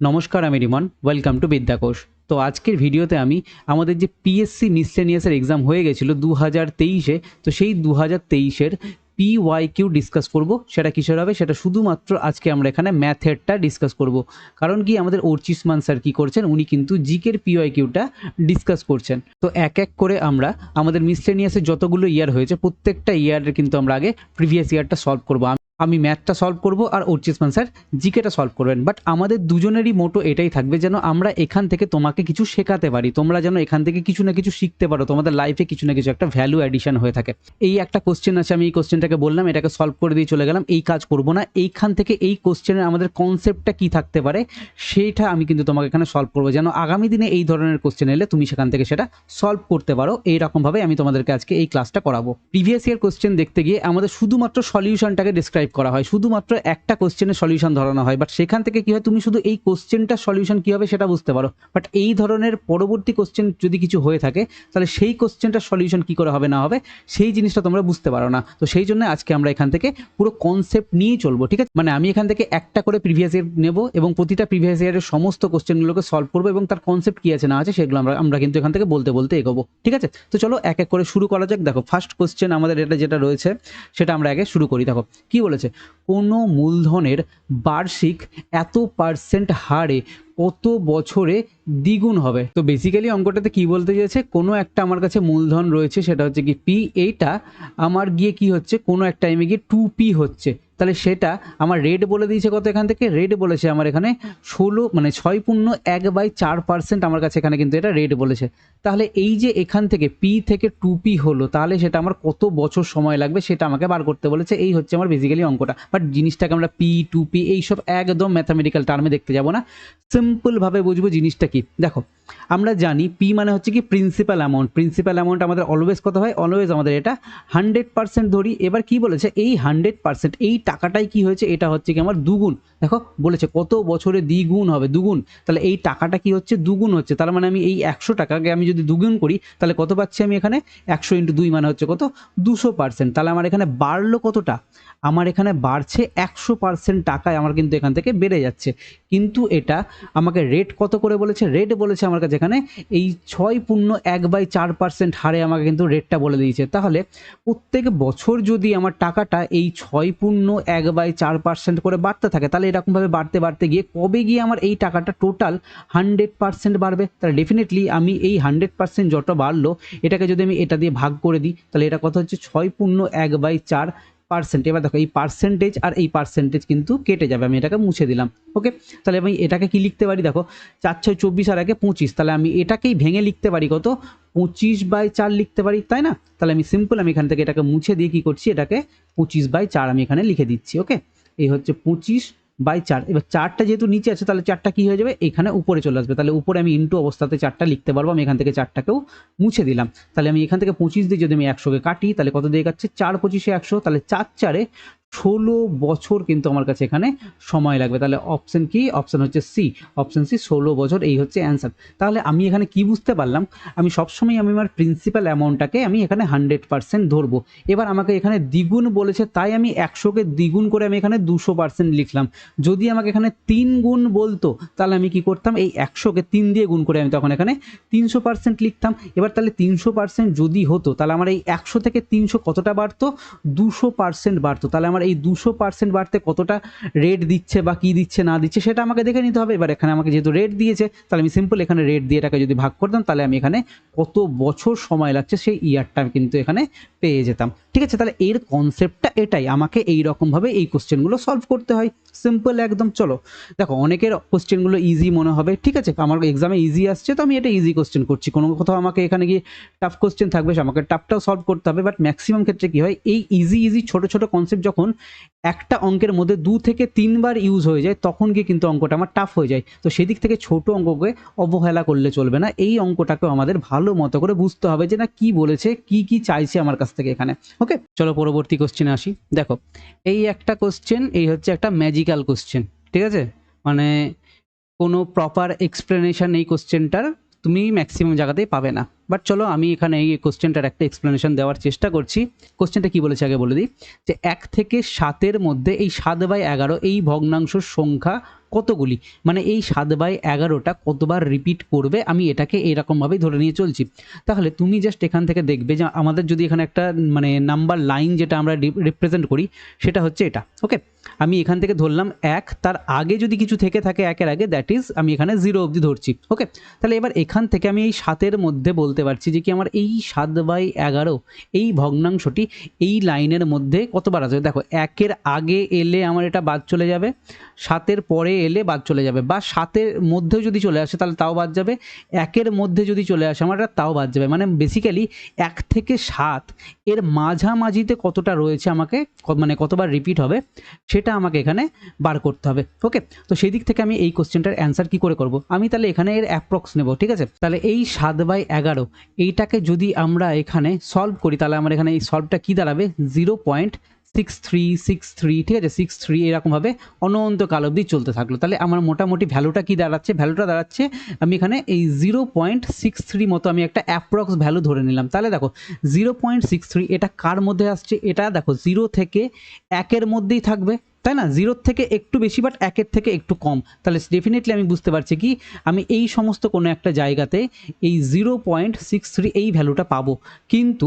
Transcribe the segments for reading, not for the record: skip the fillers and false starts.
নমস্কার, আমি Rimon. Welcome to বিদ্যাকোষ। তো আজকের ভিডিওতে আমি আমাদের যে পিএসসি মিসলেনিয়াসের এক্সাম হয়ে গেছিলো 2023-এ, তো সেই 2023-এর পিওয়াইকিউ ডিসকাস করব। সেটা কিসের হবে, সেটা শুধুমাত্র আজকে আমরা এখানে ম্যাথেরটা ডিসকাস করব। কারণ কি, আমাদের অর্চিষ্মান স্যার কী করছেন, উনি কিন্তু জিকের পিওয়াইকিউটা ডিসকাস করছেন। তো এক এক করে আমরা আমাদের মিসলেনিয়াসের যতগুলো ইয়ার হয়েছে প্রত্যেকটা ইয়ারের কিন্তু আমরা আগে প্রিভিয়াস ইয়ারটা সলভ করবো। আমি ম্যাথটা সলভ করব আর অর্চিষ্মান স্যার জিকেটা সলভ করবেন। বাট আমাদের দুজনেরই মোটো এটাই থাকবে, যেন আমরা এখান থেকে তোমাকে কিছু শেখাতে পারি, তোমরা যেন এখান থেকে কিছু না কিছু শিখতে পারো, তোমাদের লাইফে কিছু না কিছু একটা ভ্যালু অ্যাডিশন হয়ে থাকে। এই একটা কোশ্চেন আছে, আমি এই কোশ্চেনটাকে বললাম, এটাকে সলভ করে দিয়ে চলে গেলাম, এই কাজ করব না। এইখান থেকে এই কোশ্চেনের আমাদের কনসেপ্টটা কী থাকতে পারে সেইটা আমি কিন্তু তোমাকে এখানে সলভ করবো, যেন আগামী দিনে এই ধরনের কোশ্চেন এলে তুমি সেখান থেকে সেটা সলভ করতে পারো। এইরকমভাবে আমি তোমাদেরকে আজকে এই ক্লাসটা করাবো। প্রিভিয়াস ইয়ার কোশ্চেন দেখতে গিয়ে আমাদের শুধুমাত্র সলিউশনটাকে ডিসক্রাইব করা হয়, শুধুমাত্র একটা কোশ্চেনের সলিউশন ধরানো হয়। বাট সেখান থেকে কি হয়, তুমি শুধু এই কোশ্চেনটার সলিউশন কী হবে সেটা বুঝতে পারো। বাট এই ধরনের পরবর্তী কোশ্চেন যদি কিছু হয়ে থাকে, তাহলে সেই কোশ্চেনটার সলিউশন কী করে হবে না হবে সেই জিনিসটা তোমরা বুঝতে পারো না। তো সেই জন্য আজকে আমরা এখান থেকে পুরো কনসেপ্ট নিয়েই চলবো, ঠিক আছে? মানে আমি এখান থেকে একটা করে প্রিভিয়াস ইয়ার নেব এবং প্রতিটা প্রিভিয়াস ইয়ারের সমস্ত কোশ্চেনগুলোকে সলভ করবো এবং তার কনসেপ্ট কী আছে না আছে সেগুলো আমরা কিন্তু এখান থেকে বলতে বলতে এগোবো, ঠিক আছে? তো চলো এক এক করে শুরু করা যাক। দেখো, ফার্স্ট কোশ্চেন আমাদের এটা যেটা রয়েছে সেটা আমরা আগে শুরু করি। দেখো কি বলেছে, কোনো মূলধনের বার্ষিক এত % হারে কত বছরে দ্বিগুণ হবে। তো বেসিক্যালি অঙ্কটাতে কি বলতে চেয়েছে, কোনো একটা আমার কাছে মূলধন রয়েছে, সেটা হচ্ছে কি পি, এইটা আমার গিয়ে কি হচ্ছে, কোনো এক টাইমে গিয়ে 2p হচ্ছে। তাহলে সেটা আমার রেট বলে দিয়েছে কত, এখান থেকে রেট বলেছে আমার এখানে 16 মানে 6.1/4% আমার কাছে এখানে কিন্তু এটা রেট বলেছে। তাহলে এই যে এখান থেকে পি থেকে 2p হলো, তাহলে সেটা আমার কত বছর সময় লাগবে সেটা আমাকে বার করতে বলেছে। এই হচ্ছে আমার বেসিক্যালি অঙ্কটা। বাট জিনিসটাকে আমরা পি 2p এইসব একদম ম্যাথামেটিক্যাল টার্মে দেখতে যাব না, সিম্পলভাবে বুঝবো জিনিসটা কি। দেখো, আমরা জানি পি মানে হচ্ছে কি প্রিন্সিপাল অ্যামাউন্ট। প্রিন্সিপাল অ্যামাউন্ট আমাদের অলওয়েজ কত হয়, অলওয়েজ আমাদের এটা 100% ধরি। এবার কি বলেছে, এই 100% এই টাকাটাই কি হয়েছে, এটা হচ্ছে কি আমার দুগুণ। দেখো বলেছে কত বছরে দ্বিগুণ হবে, দুগুণ। তাহলে এই টাকাটা কি হচ্ছে, দুগুণ হচ্ছে। তার মানে আমি এই 100 টাকাকে আমি যদি দুগুণ করি তাহলে কত পাচ্ছি আমি এখানে, 100 × 2 মানে হচ্ছে কত, 200%। তাহলে আমার এখানে বাড়লো কতটা, আমার এখানে বাড়ছে 100% টাকায় আমার কিন্তু এখান থেকে বেড়ে যাচ্ছে। কিন্তু এটা আমাকে রেট কত করে বলেছে, রেট বলেছে আমার কাছে এখানে এই 6.1/4% হারে আমাকে কিন্তু রেটটা বলে দিয়েছে। তাহলে প্রত্যেক বছর যদি আমার টাকাটা এই 6.1/4% করে বাড়তে থাকে, তাহলে এরকমভাবে বাড়তে বাড়তে গিয়ে কবে গিয়ে আমার এই টাকাটা টোটাল 100% বাড়বে। তাহলে ডেফিনেটলি আমি এই 100% যত বাড়লো, এটাকে যদি আমি এটা দিয়ে ভাগ করে দিই, তাহলে এটা কত হচ্ছে 6.1/4%। এবার দেখো এই পার্সেন্টেজ আর এই পার্সেন্টেজ কিন্তু কেটে যাবে, আমি এটাকে মুছে দিলাম। ওকে, তাহলে আমি এটাকে কি লিখতে পারি, দেখো 4 × 6 = 24 আর 1 = 25। তাহলে আমি এটাকেই ভেঙে লিখতে পারি কত, 25/4 লিখতে পারি, তাই না? তাহলে আমি সিম্পল আমি এখান থেকে এটাকে মুছে দিয়ে কি করছি, এটাকে 25/4 আমি এখানে লিখে দিচ্ছি। ওকে, এই হচ্ছে 25/4। এবার 4টা যেহেতু নিচে আছে, তাহলে 4টা কি হয়ে যাবে, এখানে উপরে চলে আসবে। তাহলে উপরে আমি ইন্টু অবস্থাতে 4টা লিখতে পারবো। আমি এখান থেকে 4টাকেও মুছে দিলাম। তাহলে আমি এখান থেকে 25 দিয়ে যদি আমি 100কে কাটি, তাহলে কত দিয়ে কাটছে, 4 × 25 = 100। তাহলে 4 × 4 = 16 বছর কিন্তু আমার কাছে এখানে সময় লাগবে। তাহলে অপশন কি, অপশন হচ্ছে সি, অপশন সি 16 বছর, এই হচ্ছে অ্যান্সার। তাহলে আমি এখানে কি বুঝতে পারলাম, আমি সবসময় আমি আমার প্রিন্সিপাল অ্যামাউন্টটাকে আমি এখানে 100% ধরবো। এবার আমাকে এখানে দ্বিগুণ বলেছে, তাই আমি 100কে দ্বিগুণ করে আমি এখানে 200% লিখলাম। যদি আমাকে এখানে 3 গুণ বলতো, তাহলে আমি কি করতাম, এই 100কে 3 দিয়ে গুণ করে আমি তখন এখানে 300% লিখতাম। এবার তাহলে 300% যদি হতো, তাহলে আমার এই 100 থেকে 300 কতটা বাড়তো, 200% বাড়তো। তাহলে আমার এই 200% বাড়তে কতটা রেট দিচ্ছে বা কি দিচ্ছে না দিচ্ছে সেটা আমাকে দেখে নিতে হবে। এবার এখানে আমাকে যেহেতু রেট দিয়েছে, তাহলে আমি সিম্পল এখানে রেট দিয়ে এটাকে যদি ভাগ করতাম, তাহলে আমি এখানে কত বছর সময় লাগছে সেই ইয়ারটা কিন্তু এখানে পেয়ে যেতাম, ঠিক আছে? তাহলে এর কনসেপ্টটা এটাই, আমাকে এই রকমভাবে এই কোশ্চেনগুলো সলভ করতে হয়, সিম্পল একদম। চলো দেখো, অনেকের কোশ্চেনগুলো ইজি মনে হবে, ঠিক আছে? আমার এক্সামে ইজি আসছে তো আমি এটা ইজি কোশ্চেন করছি। কোনো কোথাও আমাকে এখানে গিয়ে টাফ কোশ্চেন থাকবে, আমাকে টাফটাও সলভ করতে হবে। বাট ম্যাক্সিমাম ক্ষেত্রে কি হয়, এই ইজি ছোট ছোট কনসেপ্ট যখন একটা অঙ্কের মধ্যে 2 থেকে 3 বার ইউজ হয়ে যায়, তখন গিয়ে কিন্তু অঙ্কটা আমার টাফ হয়ে যায়। তো সেদিক থেকে ছোট অঙ্ককে অবহেলা করলে চলবে না, এই অঙ্কটাকেও আমাদের ভালো মতো করে বুঝতে হবে যে না কি বলেছে, কি চাইছে আমার কাছ থেকে এখানে। ওকে, চলো পরবর্তী কোশ্চেনে আসি। দেখো, এই একটা কোশ্চেন, এই হচ্ছে একটা ম্যাজিক্যাল কোশ্চেন, ঠিক আছে? মানে কোনো প্রপার এক্সপ্লেনেশন এই কোশ্চেনটার তুমি ম্যাক্সিমাম জায়গাতেই পাবে না। বাট চলো আমি এখানে এই কোশ্চেনটার একটা এক্সপ্লেনেশন দেওয়ার চেষ্টা করছি। কোশ্চেনটা কি বলেছে আগে বলে দিই, যে 1 থেকে 7-এর মধ্যে এই 7/11 এই ভগ্নাংশের সংখ্যা কতগুলি, মানে এই 7/11টা কতবার রিপিট করবে, আমি এটাকে এরকমভাবেই ধরে নিয়ে চলছি। তাহলে তুমি জাস্ট এখান থেকে দেখবে যে আমাদের যদি এখানে একটা মানে নাম্বার লাইন যেটা আমরা রিপ্রেজেন্ট করি সেটা হচ্ছে এটা। ওকে, আমি এখান থেকে ধরলাম 1, তার আগে যদি কিছু থেকে থাকে 1-এর আগে, দ্যাট ইজ আমি এখানে 0 অবধি ধরছি। ওকে, তাহলে এবার এখান থেকে আমি এই 7-এর মধ্যে বলতে পারছি যে কি আমার এই 7/11 এই ভগ্নাংশটি এই লাইনের মধ্যে কতবার আসবে। দেখো 1-এর আগে এলে আমার এটা বাদ চলে যাবে, 7-এর পরে এলে বাদ চলে যাবে, বা 7-এর মধ্যেও যদি চলে আসে তাহলে তাও বাদ যাবে, 1-এর মধ্যে যদি চলে আসে আমার এটা তাও বাদ যাবে। মানে বেসিক্যালি 1 থেকে 7 এর মাঝামাঝিতে কতটা রয়েছে আমাকে মানে কতবার রিপিট হবে সেটা আমাকে এখানে বার করতে হবে। ওকে, তো সেই দিক থেকে আমি এই কোশ্চেনটার অ্যান্সার কি করে করব, আমি তাহলে এখানে এর অ্যাপ্রক্স নেব। ঠিক আছে, তাহলে এই 7/11 এইটাকে যদি আমরা এখানে সলভ করি তাহলে আমার এখানে এই সলভটা কি দাঁড়াবে 0.6363, ঠিক আছে, 63 এরকমভাবে অনন্তকাল অবধি চলতে থাকলো। তাহলে আমার মোটামুটি ভ্যালুটা কি দাঁড়াচ্ছে, ভ্যালুটা দাঁড়াচ্ছে আমি এখানে এই 0.63 মতো আমি একটা অ্যাপ্রক্স ভ্যালু ধরে নিলাম। তাহলে দেখো 0.63 এটা কার মধ্যে আসছে, এটা দেখো 0 থেকে 1-এর মধ্যেই থাকবে, তাই না, 0 থেকে একটু বেশি বাট 1-এর থেকে একটু কম। তাহলে ডেফিনেটলি আমি বুঝতে পারছি কি আমি এই সমস্ত কোনো একটা জায়গাতে এই 0.63 এই ভ্যালুটা পাবো, কিন্তু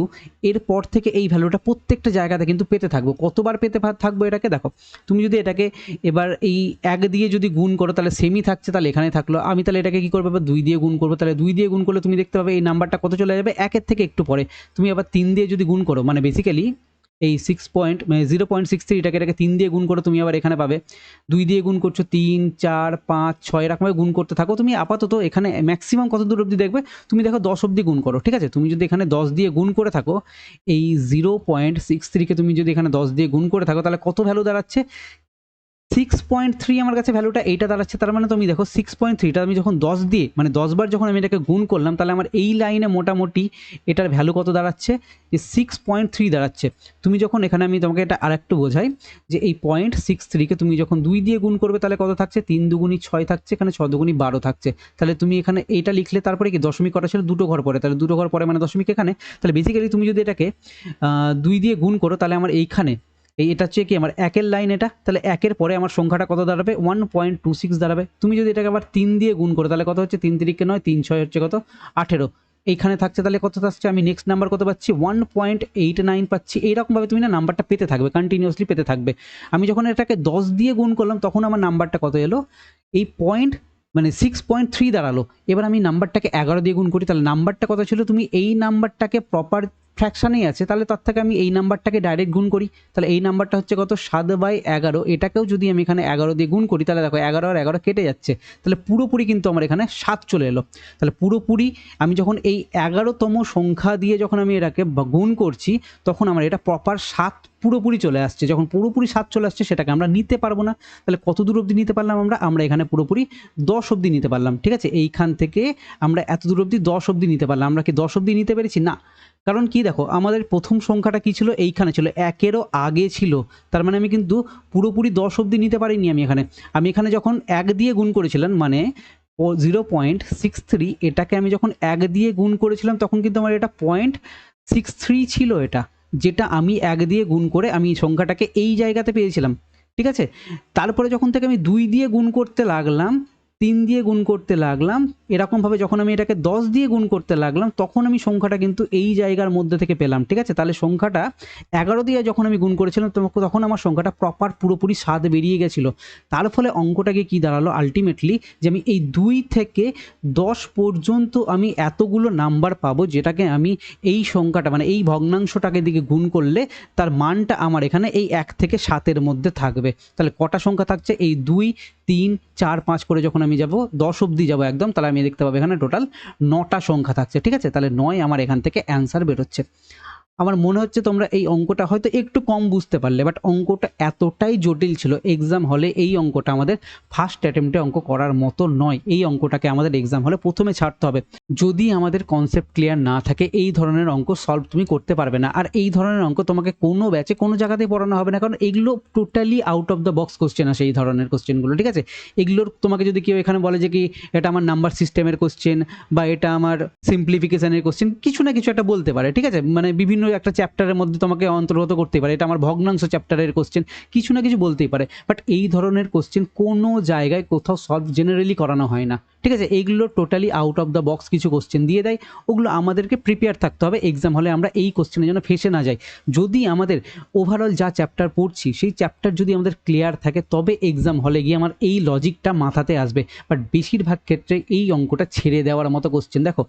এরপর থেকে এই ভ্যালুটা প্রত্যেকটা জায়গাতে কিন্তু পেতে থাকবো। কতবার পেতে থাকবো এটাকে, দেখো তুমি যদি এটাকে এবার এই 1 দিয়ে যদি গুণ করো তাহলে সেমই থাকছে, তাহলে এখানে থাকলো। আমি তাহলে এটাকে কী করবো, 2 দিয়ে গুণ করবো, তাহলে 2 দিয়ে গুণ করলে তুমি দেখতে পাবে এই নাম্বারটা কত চলে যাবে 1-এর থেকে একটু পরে। তুমি আবার 3 দিয়ে যদি গুণ করো, মানে বেসিক্যালি এই 0.63 এটাকে 3 দিয়ে গুণ করো, তুমি আবার এখানে পাবে 2 দিয়ে গুণ করছো 3, 4, 5, 6 এরকমভাবে গুণ করতে থাকো। তুমি আপাতত এখানে ম্যাক্সিমাম কত দূর অবধি দেখবে, তুমি দেখো 10 অবধি গুণ করো। ঠিক আছে, তুমি যদি এখানে 10 দিয়ে গুণ করে থাকো, এই 0.63কে তুমি যদি এখানে 10 দিয়ে গুণ করে থাকো তাহলে কত ভ্যালু দাঁড়াচ্ছে 6.3 আমার কাছে ভ্যালুটা এইটা দাঁড়াচ্ছে। তার মানে তুমি দেখো 6.3টা আমি যখন 10 দিয়ে মানে 10 বার যখন আমি এটাকে গুণ করলাম তাহলে আমার এই লাইনে মোটামুটি এটার ভ্যালু কত দাঁড়াচ্ছে, যে 6.3 দাঁড়াচ্ছে। তুমি যখন এখানে আমি তোমাকে এটা আরেকটু বোঝাই, যে এই 0.63কে তুমি যখন 2 দিয়ে গুণ করবে তাহলে কত থাকছে, 3 দুগুণী 6 থাকছে, এখানে 6 দুগুণী 12 থাকছে। তাহলে তুমি এখানে এইটা লিখলে তারপরে কি দশমিক কটা ছিল, দুটো ঘর পরে, তাহলে দুটো ঘর পরে মানে দশমিক এখানে। তাহলে বেসিক্যালি তুমি যদি এটাকে 2 দিয়ে গুণ করো তাহলে আমার এইখানে এটা হচ্ছে কি আমার 1-এর লাইন এটা, তাহলে 1-এর পরে আমার সংখ্যাটা কত দাঁড়াবে 1.26 দাঁড়াবে। তুমি যদি এটাকে আবার 3 দিয়ে গুণ করো তাহলে কত হচ্ছে 3 3 9, 3 6 হচ্ছে কত 18, এইখানে থাকছে। তাহলে কত থাকছে, আমি নেক্সট নাম্বার কত পাচ্ছি 1.89 পাচ্ছি। এইরকমভাবে তুমি না নাম্বারটা পেতে থাকবে, কন্টিনিউয়াসলি পেতে থাকবে। আমি যখন এটাকে 10 দিয়ে গুণ করলাম তখন আমার নাম্বারটা কত এলো, এই মানে 6.3 দাঁড়ালো। এবার আমি নাম্বারটাকে 11 দিয়ে গুণ করি, তাহলে নাম্বারটা কত ছিল, তুমি এই নাম্বারটাকে প্রপার ফ্র্যাকশানেই আছে, তাহলে তার থেকে আমি এই নাম্বারটাকে ডাইরেক্ট গুণ করি। তাহলে এই নাম্বারটা হচ্ছে কত 7/11, এটাকেও যদি আমি এখানে 11 দিয়ে গুণ করি তাহলে দেখো 11 আর 11 কেটে যাচ্ছে, তাহলে পুরোপুরি কিন্তু আমার এখানে 7 চলে এলো। তাহলে পুরোপুরি আমি যখন এই 11তম সংখ্যা দিয়ে যখন আমি এটাকে গুণ করছি তখন আমার এটা প্রপার 7 পুরোপুরি চলে আসছে। যখন পুরোপুরি 7 চলে আসছে সেটাকে আমরা নিতে পারবো না। তাহলে কত দূর অবধি নিতে পারলাম আমরা এখানে পুরোপুরি 10 অবধি নিতে পারলাম। ঠিক আছে, এইখান থেকে আমরা এত দূর অবধি 10 অবধি নিতে পারলাম। আমরা কি 10 অবধি নিতে পেরেছি না, কারণ কি দেখো আমাদের প্রথম সংখ্যাটা কি ছিল, এইখানে ছিল, 1-এরও আগে ছিল। তার মানে আমি কিন্তু পুরোপুরি 10 অবধি নিতে পারিনি। আমি এখানে যখন 1 দিয়ে গুণ করেছিলাম, মানে 0.63 এটাকে আমি যখন 1 দিয়ে গুণ করেছিলাম তখন কিন্তু আমার এটা 0.63 ছিল, এটা যেটা আমি 1 দিয়ে গুণ করে আমি সংখ্যাটাকে এই জায়গাতে পেয়েছিলাম। ঠিক আছে, তারপরে যখন থেকে আমি 2 দিয়ে গুণ করতে লাগলাম, 3 দিয়ে গুণ করতে লাগলাম, এরকমভাবে যখন আমি এটাকে 10 দিয়ে গুণ করতে লাগলাম তখন আমি সংখ্যাটা কিন্তু এই জায়গার মধ্যে থেকে পেলাম। ঠিক আছে, তাহলে সংখ্যাটা 11 দিয়ে যখন আমি গুণ করেছিলাম তখন আমার সংখ্যাটা প্রপার পুরোপুরি 7 বেরিয়ে গেছিলো। তার ফলে অঙ্কটাকে কি দাঁড়ালো আলটিমেটলি, যে আমি এই 2 থেকে 10 পর্যন্ত আমি এতগুলো নাম্বার পাবো, যেটাকে আমি এই সংখ্যাটা মানে এই ভগ্নাংশটাকে দিকে গুণ করলে তার মানটা আমার এখানে এই 1 থেকে 7-এর মধ্যে থাকবে। তাহলে কটা সংখ্যা থাকছে, এই 2, 3, 4, 5 করে যখন আমি যাব 10 অবধি যাবো একদম, তাহলে আমি দেখতে পাবো এখানে টোটাল 9টা সংখ্যা থাকছে। ঠিক আছে, তাহলে 9 আমার এখান থেকে অ্যান্সার বেরোচ্ছে। আমার মনে হচ্ছে তোমরা এই অঙ্কটা হয়তো একটু কম বুঝতে পারলে, বাট অঙ্কটা এতটাই জটিল ছিল, এক্সাম হলে এই অঙ্কটা আমাদের ফার্স্ট অ্যাটেম্পটে অঙ্ক করার মতো নয়। এই অঙ্কটাকে আমাদের এক্সাম হলে প্রথমে ছাড়তে হবে। যদি আমাদের কনসেপ্ট ক্লিয়ার না থাকে এই ধরনের অঙ্ক সলভ তুমি করতে পারবে না। আর এই ধরনের অঙ্ক তোমাকে কোনো ব্যাচে কোনো জায়গাতেই পড়ানো হবে না, কারণ এগুলো totally out of the box question আসে এই ধরনের কোশ্চেনগুলো, ঠিক আছে? এগুলোর তোমাকে যদি কেউ এখানে বলে যে কি এটা আমার নাম্বার সিস্টেমের কোশ্চেন বা এটা আমার সিম্পলিফিকেশনের কোশ্চেন, কিছু না কিছু একটা বলতে পারে, ঠিক আছে? মানে বিভিন্ন একটা চ্যাপ্টারের মধ্যে তোমাকে অন্তর্গত করতে পারে, এটা আমার ভগ্নাংশ চ্যাপ্টারের কোশ্চেন, কিছু না কিছু বলতেই পারে। বাট এই ধরনের কোশ্চেন কোনো জায়গায় কোথাও সলভ জেনারেলি করানো হয় না, ঠিক আছে? এইগুলো totally out of the box কিছু কোশ্চেন দিয়ে দেয়, ওগুলো আমাদেরকে প্রিপেয়ার থাকতে হবে এক্সাম হলে আমরা এই কোশ্চেনের জন্য ফেসে না যাই। যদি আমাদের ওভারঅল যা চ্যাপ্টার পড়ছি সেই চ্যাপ্টার যদি আমাদের ক্লিয়ার থাকে তবে এক্সাম হলে গিয়ে আমার এই লজিকটা মাথাতে আসবে। বাট বেশিরভাগ ক্ষেত্রে এই অঙ্কটা ছেড়ে দেওয়ার মতো কোশ্চেন। দেখো,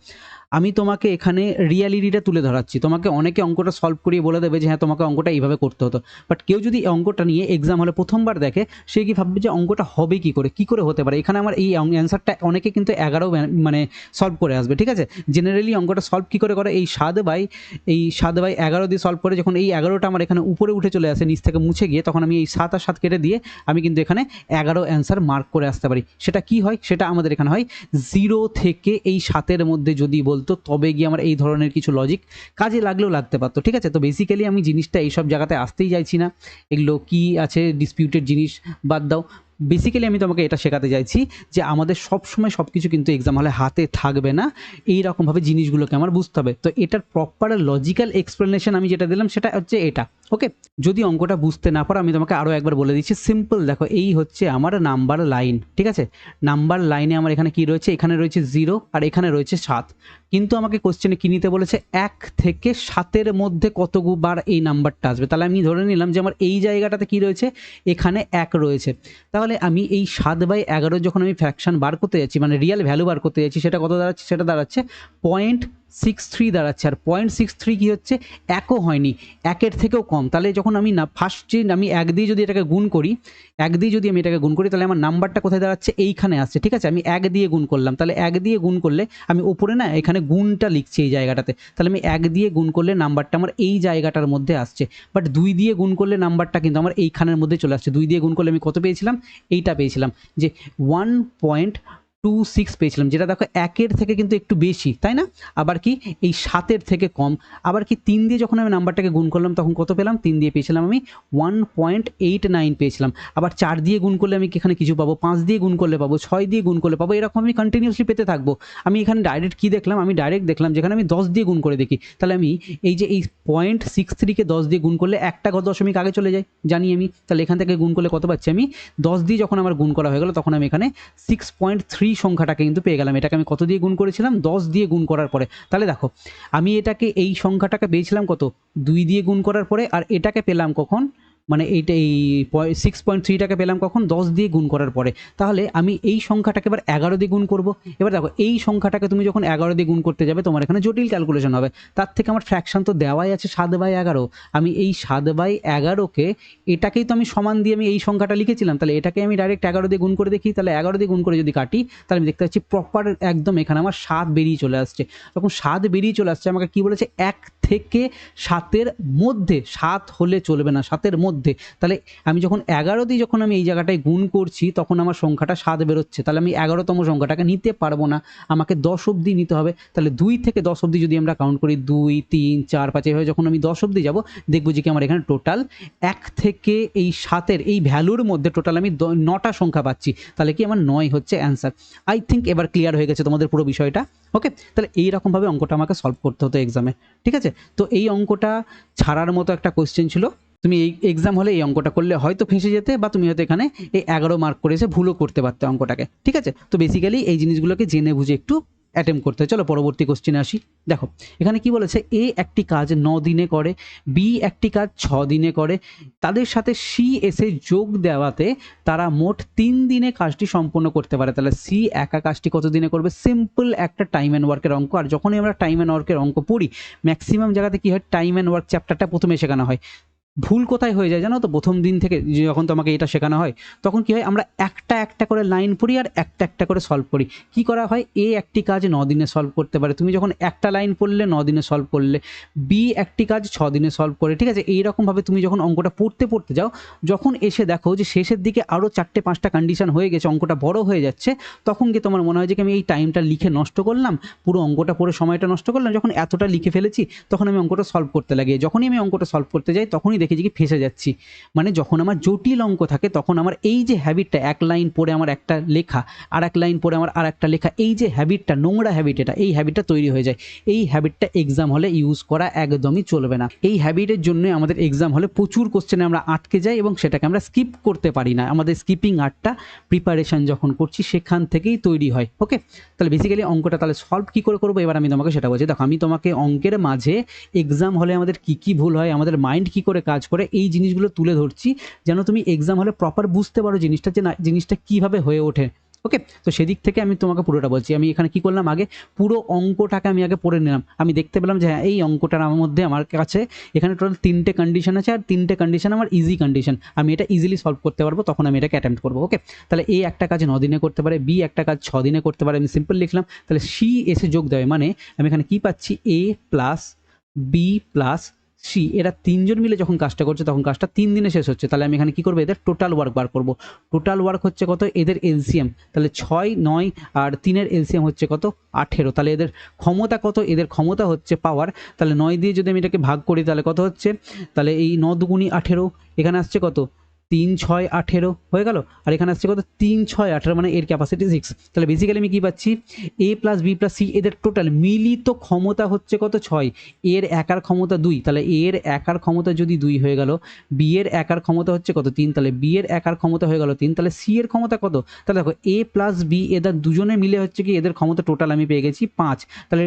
আমি তোমাকে এখানে রিয়ালিটিটা তুলে ধরাচ্ছি, তোমাকে অনেকে অঙ্কটা সলভ করিয়ে বলে দেবে যে হ্যাঁ তোমাকে অঙ্কটা এইভাবে করতে হতো। বাট কেউ যদি অঙ্কটা নিয়ে এক্সাম হলে প্রথমবার দেখে, সে কি ভাববে যে অঙ্কটা হবে কি করে, কি করে হতে পারে। এখানে আমার এই অ্যান্সারটা অনেকে কিন্তু 11 মানে সলভ করে আসবে, ঠিক আছে? জেনারেলি অঙ্কটা সলভ কী করে করে, এই 7/11 দিয়ে সলভ করে। যখন এই 11টা আমার এখানে উপরে উঠে চলে আসে নিচ থেকে মুছে গিয়ে, তখন আমি এই 7 আর 7 কেটে দিয়ে আমি কিন্তু এখানে 11 অ্যান্সার মার্ক করে আসতে পারি। সেটা কি হয়, সেটা আমাদের এখানে হয় 0 থেকে এই 7-এর মধ্যে যদি বলতো তবে গিয়ে আমার এই ধরনের কিছু লজিক কাজে লাগলেও লাগতে পারতো, ঠিক আছে? তো বেসিক্যালি আমি জিনিসটা এইসব জায়গাতে আসতেই চাইছি না, এগুলো কি আছে ডিসপিউটেড জিনিস বাদ দাও। বেসিক্যালি আমি তোমাকে এটা শেখাতে চাইছি যে আমাদের সবসময় সব কিছু কিন্তু এক্সাম হলে হাতে থাকবে না, এইরকমভাবে জিনিসগুলোকে আমার বুঝতে হবে। তো এটার প্রপার লজিক্যাল এক্সপ্লেনেশন আমি যেটা দিলাম সেটা হচ্ছে এটা, ওকে? যদি অঙ্কটা বুঝতে না পারো আমি তোমাকে আরও একবার বলে দিচ্ছি, সিম্পল। দেখো, এই হচ্ছে আমার নাম্বার লাইন, ঠিক আছে? নাম্বার লাইনে আমার এখানে কি রয়েছে, এখানে রয়েছে 0 আর এখানে রয়েছে 7। কিন্তু আমাকে কোশ্চেনে কী নিতে বলেছে, 1 থেকে 7-এর মধ্যে কতবার এই নাম্বারটা আসবে। তাহলে আমি ধরে নিলাম যে আমার এই জায়গাটাতে কি রয়েছে, এখানে 1 রয়েছে। তাহলে আমি এই 7/11 যখন আমি ফ্র্যাকশন বার করতে যাচ্ছি, মানে রিয়েল ভ্যালু বার করতে যাচ্ছি, সেটা কত দাঁড়াচ্ছে, সেটা দাঁড়াচ্ছে 0.63 দাঁড়াচ্ছে। আর 0.63 কী হচ্ছে, 1ও হয়নি, 1-এর থেকেও কম। তাহলে যখন আমি না ফার্স্টে আমি 1 দিয়ে যদি এটাকে গুণ করি, 1 দিয়ে যদি আমি এটাকে গুণ করি, তাহলে আমার নাম্বারটা কোথায় দাঁড়াচ্ছে, এইখানে আসছে, ঠিক আছে? আমি 1 দিয়ে গুণ করলাম, তাহলে 1 দিয়ে গুণ করলে আমি উপরে না এখানে গুণটা লিখছি এই জায়গাটাতে, তাহলে আমি 1 দিয়ে গুণ করলে নাম্বারটা আমার এই জায়গাটার মধ্যে আসছে। বাট 2 দিয়ে গুণ করলে নাম্বারটা কিন্তু আমার এইখানের মধ্যে চলে আসছে। 2 দিয়ে গুণ করলে আমি কত পেয়েছিলাম, এইটা পেয়েছিলাম যে 1.26 পেয়েছিলাম, যেটা দেখো 1-এর থেকে কিন্তু একটু বেশি, তাই না? আবার কি এই 7-এর থেকে কম। আবার কি 3 দিয়ে যখন আমি নাম্বারটাকে গুণ করলাম তখন কত পেলাম, 3 দিয়ে পেয়েছিলাম আমি 1.89 পেয়েছিলাম। আবার 4 দিয়ে গুণ করলে আমি এখানে কিছু পাবো, 5 দিয়ে গুণ করলে পাবো, 6 দিয়ে গুণ করলে পাবো, এরকম আমি কন্টিনিউসলি পেতে থাকবো। আমি এখানে ডাইরেক্ট কি দেখলাম, আমি ডাইরেক্ট দেখলাম যেখানে আমি 10 দিয়ে গুণ করে দেখি, তাহলে আমি এই যে এই 0.63-কে 10 দিয়ে গুণ করলে একটা দশমিক আগে চলে যায়, জানি আমি। তাহলে এখান থেকে গুণ করলে কত পাচ্ছি আমি, 10 দিয়ে যখন আমার গুণ করা হয়ে গেল তখন আমি এখানে 6.3 সংখ্যাটাকে কিন্তু পেয়ে গেলাম। এটাকে আমি কত দিয়ে গুণ করেছিলাম, 10 দিয়ে গুণ করার পরে। তাহলে দেখো, আমি এটাকে এই সংখ্যাটাকে পেয়েছিলাম কত, 2 দিয়ে গুণ করার পরে। আর এটাকে পেলাম কখন, মানে এইটা এই 6.3টাকে পেলাম কখন, 10 দিয়ে গুণ করার পরে। তাহলে আমি এই সংখ্যাটাকে এবার 11 দিয়ে গুণ করব। এবার দেখো, এই সংখ্যাটাকে তুমি যখন 11 দিয়ে গুণ করতে যাবে তোমার এখানে জটিল ক্যালকুলেশন হবে। তার থেকে আমার ফ্র্যাকশন তো দেওয়াই আছে 7/11। আমি এই 7/11কে, এটাকেই তো আমি সমান দিয়ে আমি এই সংখ্যাটা লিখেছিলাম, তাহলে এটাকে আমি ডাইরেক্ট 11 দিয়ে গুণ করে দেখি। তাহলে 11 দিয়ে গুণ করে যদি কাটি, তাহলে আমি দেখতে পাচ্ছি প্রপার একদম এখানে আমার 7 বেরিয়ে চলে আসছে। যখন 7 বেরিয়ে চলে আসছে, আমাকে কি বলেছে, 1 থেকে 7-এর মধ্যে, 7 হলে চলবে না, 7-এর মধ্যে। তাহলে আমি যখন 11 দিয়ে যখন আমি এই জায়গাটায় গুণ করছি তখন আমার সংখ্যাটা 7 বেরোচ্ছে, তাহলে আমি 11তম সংখ্যাটাকে নিতে পারবো না, আমাকে 10 অবধি নিতে হবে। তাহলে 2 থেকে 10 অবধি যদি আমরা কাউন্ট করি, 2, 3, 4, 5 এভাবে যখন আমি 10 অবধি যাবো, দেখবো যে কি আমার এখানে টোটাল 1 থেকে এই 7-এর এই ভ্যালুর মধ্যে টোটাল আমি 9টা সংখ্যা পাচ্ছি। তাহলে কি আমার 9 হচ্ছে অ্যান্সার। আই থিঙ্ক এবার ক্লিয়ার হয়ে গেছে তোমাদের পুরো বিষয়টা, ওকে? তাহলে এইরকমভাবে অঙ্কটা আমাকে সলভ করতে হতো এক্সামে, ঠিক আছে? তো এই অঙ্কটা ছাড়ার মতো একটা কোয়েশ্চেন ছিল। তুমি এই এক্সাম হলে এই অঙ্কটা করলে হয়তো ফেঁসে যেতে, বা তুমি হয়তো এখানে এই 11 মার্ক করে এসে ভুলও করতে পারতে অঙ্কটাকে, ঠিক আছে? তো বেসিক্যালি এই জিনিসগুলোকে জেনে বুঝে একটু অ্যাটেম্প করতে হয়। চলো পরবর্তী কোশ্চেনে আসি। দেখো, এখানে কি বলেছে, এ একটি কাজ 9 দিনে করে, বি একটি কাজ 6 দিনে করে, তাদের সাথে সি এসে যোগ দেওয়াতে তারা মোট 3 দিনে কাজটি সম্পন্ন করতে পারে। তাহলে সি একা কাজটি কত দিনে করবে, সিম্পল একটা টাইম অ্যান্ড ওয়ার্কের অঙ্ক। আর যখনই আমরা টাইম অ্যান্ড ওয়ার্কের অঙ্ক পড়ি, ম্যাক্সিমাম জায়গাতে কি হয়, টাইম অ্যান্ড ওয়ার্ক চ্যাপ্টারটা প্রথমে শেখানো হয়। ভুল কোথায় হয়ে যায় জানো তো, প্রথম দিন থেকে যখন তোমাকে এটা শেখানো হয় তখন কি হয়, আমরা একটা একটা করে লাইন পড়ি আর একটা একটা করে সলভ করি। কি করা হয়, এ একটি কাজ 9 দিনে সলভ করতে পারে, তুমি যখন একটা লাইন পড়লে 9 দিনে সলভ করলে, বি একটি কাজ 6 দিনে সলভ করে, ঠিক আছে। এইরকমভাবে তুমি যখন অঙ্কটা পড়তে পড়তে যাও, যখন এসে দেখো যে শেষের দিকে আরও 4-5টা কন্ডিশন হয়ে গেছে, অঙ্কটা বড় হয়ে যাচ্ছে, তখন কি তোমার মনে হয় যে আমি এই টাইমটা লিখে নষ্ট করলাম, পুরো অঙ্কটা পড়ে সময়টা নষ্ট করলাম, যখন এতটা লিখে ফেলেছি তখন আমি অঙ্কটা সলভ করতে লাগি। যখনই আমি অঙ্কটা সলভ করতে যাই তখনই দেখি যে কি ফেসে যাচ্ছি। মানে যখন আমার জটিল অঙ্ক থাকে তখন আমার এই যে হ্যাবিটটা, এক লাইন পড়ে আমার একটা লেখা, আর এক লাইন পড়ে আমার আর একটা লেখা, এই যে হ্যাবিটটা, নোংরা হ্যাবিট, এটা এই হ্যাবিটটা তৈরি হয়ে যায়। এই হ্যাবিটটা এক্সাম হলে ইউজ করা একদমই চলবে না। এই হ্যাবিটের জন্য আমাদের এক্সাম হলে প্রচুর কোশ্চেনে আমরা আটকে যাই এবং সেটাকে আমরা স্কিপ করতে পারি না। আমাদের স্কিপিং আর্টটা প্রিপারেশন যখন করছি সেখান থেকেই তৈরি হয়। ওকে, তাহলে বেসিক্যালি অঙ্কটা তাহলে সলভ কী করে করবো, এবার আমি তোমাকে সেটা বলছি। দেখো, আমি তোমাকে অঙ্কের মাঝে এক্সাম হলে আমাদের কী কী ভুল হয়, আমাদের মাইন্ড কী করে কাজ করে, এই জিনিসগুলো তুলে ধরছি যেন তুমি এক্সাম হলে প্রপার বুঝতে পারো জিনিসটা, যে না জিনিসটা কীভাবে হয়ে ওঠে। ওকে, তো সেদিক থেকে আমি তোমাকে পুরোটা বলছি। আমি এখানে কি করলাম, আগে পুরো অঙ্কটাকে আমি আগে পড়ে নিলাম। আমি দেখতে পেলাম যে হ্যাঁ, এই অঙ্কটার আমার মধ্যে আমার কাছে এখানে টোটাল 3টে কন্ডিশন আছে, আর 3টে কন্ডিশন আমার ইজি কন্ডিশন, আমি এটা ইজিলি সলভ করতে পারবো, তখন আমি এটাকে অ্যাটেম্প্ট করবো। ওকে, তাহলে এ একটা কাজ 9 দিনে করতে পারে, বি একটা কাজ 6 দিনে করতে পারে, আমি সিম্পল লিখলাম। তাহলে সি এসে যোগ দেবে, মানে আমি এখানে কি পাচ্ছি, এ প্লাস বি প্লাস সি, এরা তিনজন মিলে যখন কাজটা করছে তখন কাজটা 3 দিনে শেষ হচ্ছে। তাহলে আমি এখানে কি করবো, এদের টোটাল ওয়ার্ক বার করবো। টোটাল ওয়ার্ক হচ্ছে কত, এদের এলসিএম, তাহলে 6, 9 আর 3-এর এলসিএম হচ্ছে কত, 18। তাহলে এদের ক্ষমতা কত, এদের ক্ষমতা হচ্ছে পাওয়ার, তাহলে 9 দিয়ে যদি আমি এটাকে ভাগ করি তাহলে কত হচ্ছে, তাহলে এই 9 দুগুণি 18, এখানে আসছে কত, 3, 6, 18 হয়ে গেল, আর এখানে আসছে কত, 3, 6, 18, মানে এর ক্যাপাসিটি 6। তাহলে বেসিক্যালি আমি কি পাচ্ছি, এ প্লাস বি প্লাস সি এদের টোটাল মিলিত ক্ষমতা হচ্ছে কত, 6, এর একার ক্ষমতা 2, তাহলে এর একার ক্ষমতা যদি 2 হয়ে গেল, বি এর একার ক্ষমতা হচ্ছে কত, 3, তাহলে বি এর একার ক্ষমতা হয়ে গেল 3, তাহলে সি এর ক্ষমতা কত, তাহলে দেখো এ প্লাস বি এদের দুজনে মিলে হচ্ছে কি, এদের ক্ষমতা টোটাল আমি পেয়ে গেছি 5। তাহলে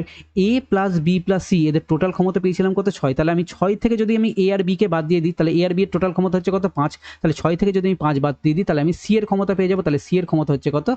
এ প্লাস বি প্লাস সি এদের টোটাল ক্ষমতা পেয়েছিলাম কত, 6। তাহলে আমি 6 থেকে যদি আমি এ আর বিকে বাদ দিয়ে দিই, তাহলে এ আর বি এর টোটাল ক্ষমতা হচ্ছে কত, 5। তাহলে 6 থেকে যদি আমি 5 বাদ দিয়ে দিই তাহলে আমি সি এর ক্ষমতা পেয়ে যাবো। তাহলে সি এর ক্ষমতা হচ্ছে কত,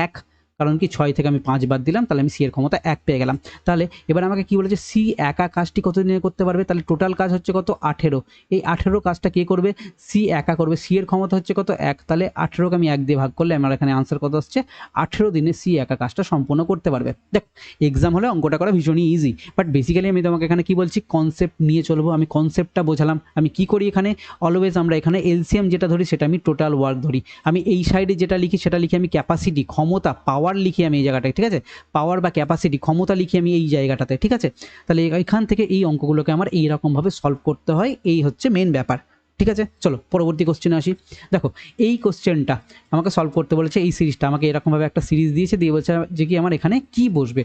1, কারণ কি 6 থেকে আমি 5 বাদ দিলাম, তাহলে আমি সি এর ক্ষমতা 1 পেয়ে গেলাম। তাহলে এবার আমাকে কি বলেছে, সি একা কাজটি কত দিনে করতে পারবে, তাহলে টোটাল কাজ হচ্ছে কত, 18। এই 18 কাজটা কে করবে, সি একা করবে, সি এর ক্ষমতা হচ্ছে কত, 1, তাহলে 18কে আমি 1 দিয়ে ভাগ করলে আমার এখানে আনসার কত আসছে, 18 দিনে সি একা কাজটা সম্পূর্ণ করতে পারবে। দেখ, এক্সাম হলে অঙ্কটা করা ভীষণই ইজি, বাট বেসিক্যালি আমি তোমাকে এখানে কি বলছি, কনসেপ্ট নিয়ে চলবো। আমি কনসেপ্টটা বোঝালাম। আমি কি করি এখানে, অলওয়েজ আমরা এখানে এলসিএম যেটা ধরি সেটা আমি টোটাল ওয়ার্ক ধরি। আমি এই সাইডে যেটা লিখি সেটা লিখি আমি ক্যাপাসিটি, ক্ষমতা, পাওয়ার লিখি আমি এই জায়গাটায়, ঠিক আছে, পাওয়ার বা ক্যাপাসিটি, ক্ষমতা লিখি আমি এই জায়গাটাতে, ঠিক আছে। তাহলে এখান থেকে এই অঙ্কগুলোকে আমার এইরকমভাবে সলভ করতে হয়, এই হচ্ছে মেন ব্যাপার। ঠিক আছে, চলো পরবর্তী কোশ্চেনে আসি। দেখো, এই কোশ্চেনটা আমাকে সলভ করতে বলেছে, এই সিরিজটা আমাকে এরকমভাবে একটা সিরিজ দিয়েছে, দিয়ে বলছে যে কি আমার এখানে কি বসবে।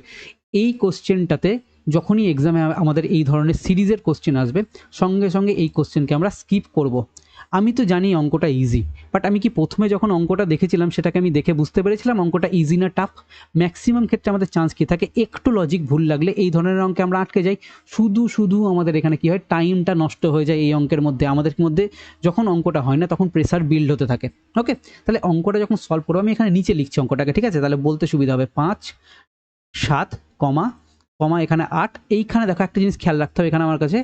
এই কোশ্চেনটাতে যখনই এক্সামে আমাদের এই ধরনের সিরিজের কোশ্চেন আসবে, সঙ্গে সঙ্গে এই কোশ্চেনকে আমরা স্কিপ করব। আমি তো জানি অঙ্কটা ইজি, বাট আমি কি প্রথমে যখন অঙ্কটা দেখেছিলাম সেটাকে আমি দেখে বুঝতে পেরেছিলাম অঙ্কটা ইজি না টাফ? ম্যাক্সিমাম ক্ষেত্রে আমাদের চান্স কী থাকে, একটু লজিক ভুল লাগলে এই ধরনের অঙ্কে আমরা আটকে যাই। শুধু শুধু আমাদের এখানে কী হয়, টাইমটা নষ্ট হয়ে যায় এই অঙ্কের মধ্যে। আমাদের মধ্যে যখন অঙ্কটা হয় না তখন প্রেসার বিল্ড হতে থাকে। ওকে, তাহলে অঙ্কটা যখন সলভ করবো, আমি এখানে নিচে লিখছি অঙ্কটাকে, ঠিক আছে, তাহলে বলতে সুবিধা হবে। 5, 7, কমা কমা এখানে 8। এইখানে দেখো একটা জিনিস খেয়াল রাখতে হবে, এখানে আমার কাছে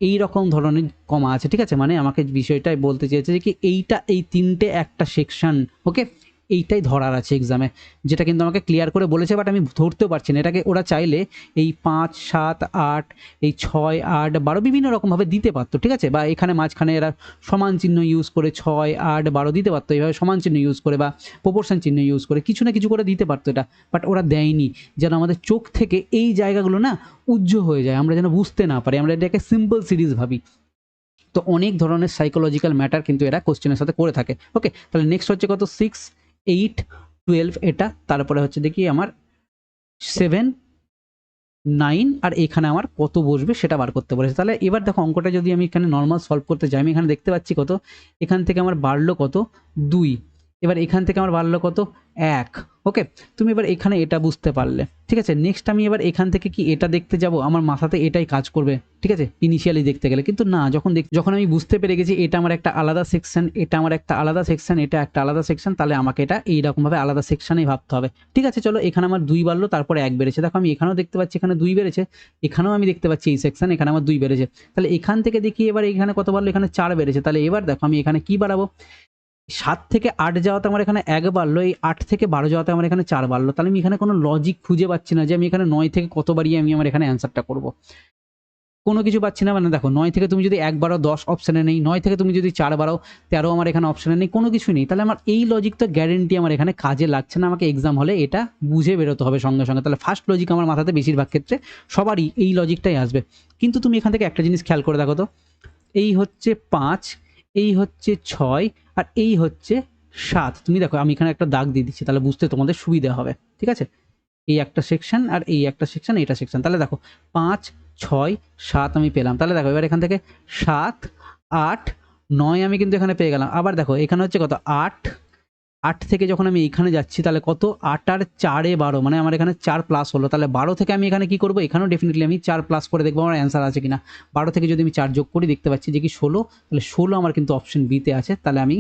এই রকম ধরনের কমা আছে, ঠিক আছে, মানে আমাকে বিষয়টাই বলতে চেয়েছে যে কি এইটা, এই 3টে একটা সেকশন। ওকে, এইটাই ধরার আছে এক্সামে, যেটা কিন্তু আমাকে ক্লিয়ার করে বলেছে, বাট আমি ধরতেও পারছি না এটাকে। ওরা চাইলে এই 5, 7, 8, এই 6, 8, 12 বিভিন্ন রকমভাবে দিতে পারতো, ঠিক আছে, বা এখানে মাঝখানে এরা সমান চিহ্ন ইউজ করে 6, 8, 12 দিতে পারতো, এইভাবে সমান চিহ্ন ইউজ করে বা প্রপোর্শন চিহ্ন ইউজ করে কিছু না কিছু করে দিতে পারতো এটা, বাট ওরা দেয়নি, যেন আমাদের চোখ থেকে এই জায়গাগুলো না উজ্জ্বল হয়ে যায়, আমরা যেন বুঝতে না পারি, আমরা এটাকে সিম্পল সিরিজ ভাবি। তো অনেক ধরনের সাইকোলজিক্যাল ম্যাটার কিন্তু এরা কোশ্চেনের সাথে করে থাকে। ওকে, তাহলে নেক্সট হচ্ছে কত, 6, 8, 12 এটা, তারপরে হচ্ছে দেখি আমার 7, 9, আর এখানে আমার কত বসবে সেটা বার করতে বলেছে। তাহলে এবার দেখো অঙ্কটা যদি আমি এখানে নর্মাল সলভ করতে যাই, আমি এখানে দেখতে পাচ্ছি কত, এখান থেকে আমার বাড়লো কত, 2, এবার এখান থেকে আমার বাড়লো কত, 1। ওকে, তুমি এবার এখানে এটা বুঝতে পারলে, ঠিক আছে। নেক্সট আমি এবার এখান থেকে কি এটা দেখতে যাব, আমার মাথাতে এটাই কাজ করবে, ঠিক আছে, ইনিশিয়ালি দেখতে গেলে। কিন্তু না, যখন আমি বুঝতে পেরে গেছি এটা আমার একটা আলাদা সেকশন, এটা আমার একটা আলাদা সেকশন, এটা একটা আলাদা সেকশন, তাহলে আমাকে এটা এইরকমভাবে আলাদা সেকশনেই ভাবতে হবে। ঠিক আছে, চলো এখানে আমার 2 বাড়লো, তারপরে 1 বেড়েছে। দেখো আমি এখানেও দেখতে পাচ্ছি এখানে 2 বেড়েছে, এখানেও আমি দেখতে পাচ্ছি এই সেকশন, এখানে আমার 2 বেড়েছে। তাহলে এখান থেকে দেখি এবার এখানে কত বাড়লো, এখানে 4 বেড়েছে। তাহলে এবার দেখো আমি এখানে কি বাড়াবো, 7 থেকে 8 যাওয়াতে আমার এখানে 1 বাড়লো, এই 8 থেকে 12 যাওয়াতে আমার এখানে 4 বাড়লো। তাহলে আমি এখানে কোনো লজিক খুঁজে পাচ্ছি না যে আমি এখানে 9 থেকে কত বাড়িয়ে আমি আমার এখানে অ্যান্সারটা করব। কোনো কিছু পাচ্ছি না। মানে দেখো 9 থেকে তুমি যদি 1 বাড়াও 10 অপশনে নেই, 9 থেকে তুমি যদি 4 বাড়াও 13 আমার এখানে অপশনে নেই, কোনো কিছুই নেই। তাহলে আমার এই লজিক তো গ্যারেন্টি আমার এখানে কাজে লাগছে না, আমাকে এক্সাম হলে এটা বুঝে বেরোতে হবে সঙ্গে সঙ্গে। তাহলে ফার্স্ট লজিক আমার মাথাতে বেশিরভাগ ক্ষেত্রে সবারই এই লজিকটাই আসবে। কিন্তু তুমি এখান থেকে একটা জিনিস খেয়াল করে দেখো তো, এই হচ্ছে 5, এই হচ্ছে 6, আর এই হচ্ছে 7। তুমি দেখো আমি এখানে একটা দাগ দিয়ে দিচ্ছি, তাহলে বুঝতে তোমাদের সুবিধা হবে। ঠিক আছে, এই একটা সেকশন আর এই একটা সেকশন, এইটা সেকশন। তাহলে দেখো 5, 6, 7 আমি পেলাম। তাহলে দেখো এবার এখান থেকে 7, 8, 9 আমি কিন্তু এখানে পেয়ে গেলাম। আবার দেখো এখানে হচ্ছে কত 8, 8 থেকে যখন আমি এইখানে যাচ্ছি তাহলে কত 8 আর 4 এ 12, মানে আমার এখানে 4 প্লাস হলো। তাহলে 12 থেকে আমি এখানে কি করবো, এখানেও ডেফিনেটলি আমি 4 প্লাস করে দেখবো আমার অ্যান্সার আছে কিনা। 12 থেকে যদি আমি 4 যোগ করি দেখতে পাচ্ছি যে কি 16, তাহলে 16 আমার কিন্তু অপশন বিতে আছে। তাহলে আমি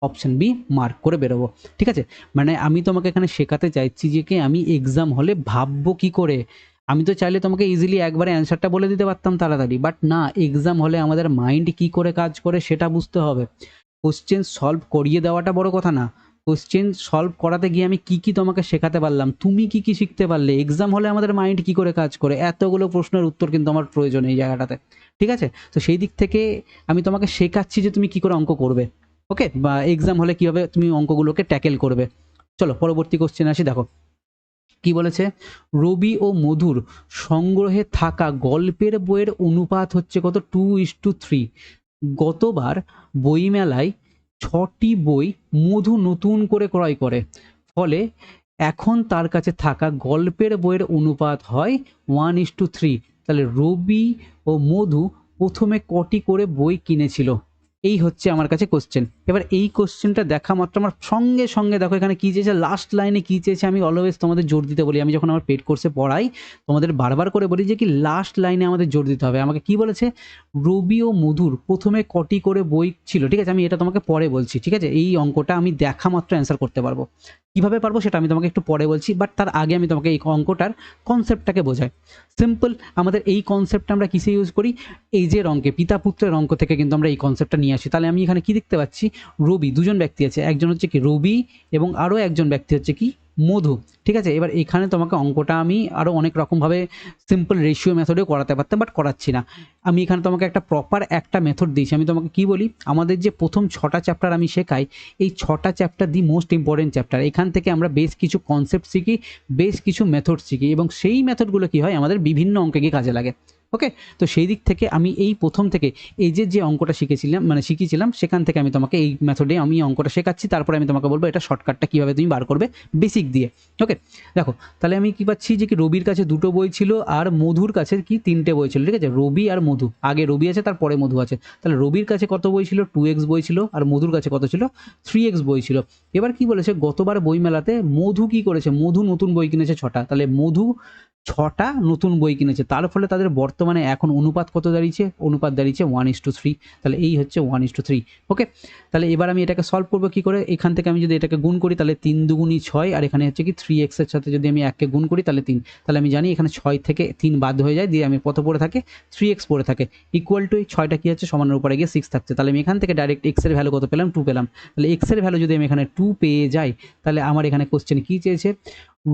অপশন বি মার্ক করে বেরোবো। ঠিক আছে, মানে আমি তোমাকে এখানে শেখাতে চাইছি যে কি আমি এক্সাম হলে ভাববো কি করে। আমি তো চাইলে তোমাকে ইজিলি একবারে অ্যান্সারটা বলে দিতে পারতাম তাড়াতাড়ি, বাট না, এক্সাম হলে আমাদের মাইন্ড কি করে কাজ করে সেটা বুঝতে হবে। কোশ্চেন সলভ করিয়ে দেওয়াটা বড় কথা না, কোশ্চেন সলভ করাতে গিয়ে আমি কি কি তোমাকে শেখাতে পারলাম, তুমি কি কি শিখতে পারলে, এক্সাম হলে আমাদের মাইন্ড কি করে কাজ করে, এতগুলো প্রশ্নের উত্তর কিন্তু আমার প্রয়োজন এই জায়গাটাতে। ঠিক আছে, তো সেই দিক থেকে আমি তোমাকে শেখাচ্ছি যে তুমি কি করে অঙ্ক করবে, ওকে, বা এক্সাম হলে কিভাবে তুমি অঙ্কগুলোকে ট্যাকেল করবে। চলো পরবর্তী কোশ্চেন আসি। দেখো কি বলেছে, রবি ও মধুর সংগ্রহে থাকা গল্পের বইয়ের অনুপাত হচ্ছে কত, 2:3। গতবার বইমেলায় 6টি বই মধু নতুন করে ক্রয় করে, ফলে এখন তার কাছে থাকা গল্পের বইয়ের অনুপাত হয় 1:3। তাহলে রবি ও মধু প্রথমে কটি করে বই কিনেছিল, এই হচ্ছে আমার কাছে কোশ্চেন। এবার এই কোশ্চেনটা দেখা মাত্র আমার সঙ্গে সঙ্গে দেখো এখানে কি চেয়েছে, লাস্ট লাইনে কি চেয়েছে, আমি অলওয়েজ তোমাদের জোর দিতে বলি, আমি যখন আমার পেড কোর্সে পড়াই তোমাদের বারবার করে বলি যে কি লাস্ট লাইনে আমাদের জোর দিতে হবে। আমাকে কি বলেছে, রবি ও মধুর প্রথমে কটি করে বই ছিল। ঠিক আছে, আমি এটা তোমাকে পরে বলছি। ঠিক আছে, এই অঙ্কটা আমি দেখা মাত্র অ্যান্সার করতে পারবো, কিভাবে পারবো সেটা আমি তোমাকে একটু পরে বলছি, বাট তার আগে আমি তোমাকে এই অঙ্কটার কনসেপ্টটাকে বোঝাই। সিম্পল, আমাদের এই কনসেপ্টটা আমরা কিসে ইউজ করি, এই যে অঙ্কে পিতা পুত্রের অঙ্ক থেকে কিন্তু আমরা এই কনসেপ্টটা নিয়ে আসি। তাহলে আমি এখানে কি দেখতে পাচ্ছি, রবি, দুজন ব্যক্তি আছে, একজন হচ্ছে কি রবি এবং আরও একজন ব্যক্তি হচ্ছে কি মধু। ঠিক আছে, এবার এখানে তোমাকে অঙ্কটা আমি আরও অনেক রকমভাবে সিম্পল রেশিও মেথডেও করাতে পারতাম, বাট করাচ্ছি না। আমি এখানে তোমাকে একটা প্রপার একটা মেথড দিয়েছি। আমি তোমাকে কি বলি, আমাদের যে প্রথম 6টা চ্যাপ্টার আমি শেখাই, এই 6টা chapter the most important chapter. এখান থেকে আমরা বেশ কিছু কনসেপ্ট শিখি, বেশ কিছু মেথড শিখি, এবং সেই মেথডগুলো কি হয় আমাদের বিভিন্ন অঙ্কে গিয়ে কাজে লাগে। ওকে, তো সেই দিক থেকে আমি এই প্রথম থেকে এই যে অঙ্কটা শিখিয়েছিলাম সেখান থেকে আমি তোমাকে এই মেথডে আমি অঙ্কটা শেখাচ্ছি, তারপরে আমি তোমাকে বলবো এটা শর্টকাটটা কীভাবে তুমি বার করবে বেসিক দিয়ে। ওকে, দেখো তাহলে আমি কি পাচ্ছি যে কি রবির কাছে 2টো বই ছিল আর মধুর কাছে কি 3টে বই ছিল। ঠিক আছে, রবি আর মধু, আগে রবি আছে তারপরে মধু আছে। তাহলে রবির কাছে কত বই ছিল, 2x বই ছিল, আর মধুর কাছে কত ছিল, 3x বই ছিল। এবার কি বলেছে, গতবার বইমেলাতে মধু কি করেছে, মধু নতুন বই কিনেছে 6টা। তাহলে মধু 6টা নতুন বই কিনেছে, তার ফলে তাদের বর্তমানে এখন অনুপাত কত দাঁড়িয়েছে, অনুপাত দাঁড়িয়েছে 1:3। তাহলে এই হচ্ছে 1:3। ওকে, তাহলে এবার আমি এটাকে সলভ করবো কি করে, এখান থেকে আমি যদি এটাকে গুণ করি তাহলে 3 দুগুণী 6, আর এখানে হচ্ছে কি 3x এর সাথে যদি আমি 1কে গুণ করি তাহলে 3। তাহলে আমি জানি এখানে 6 থেকে 3 বাদ হয়ে যায়, দিয়ে আমি কত পড়ে থাকে, 3x পড়ে থাকে, ইকুয়াল টু 6টা কি হচ্ছে সমানের উপরে গিয়ে 6 থাকছে। তাহলে আমি এখান থেকে ডাইরেক্ট x এর ভ্যালু কত পেলাম, 2 পেলাম। তাহলে x এর ভ্যালু যদি আমি এখানে 2 পেয়ে যাই, তাহলে আমার এখানে কোশ্চেন কি চেয়েছে,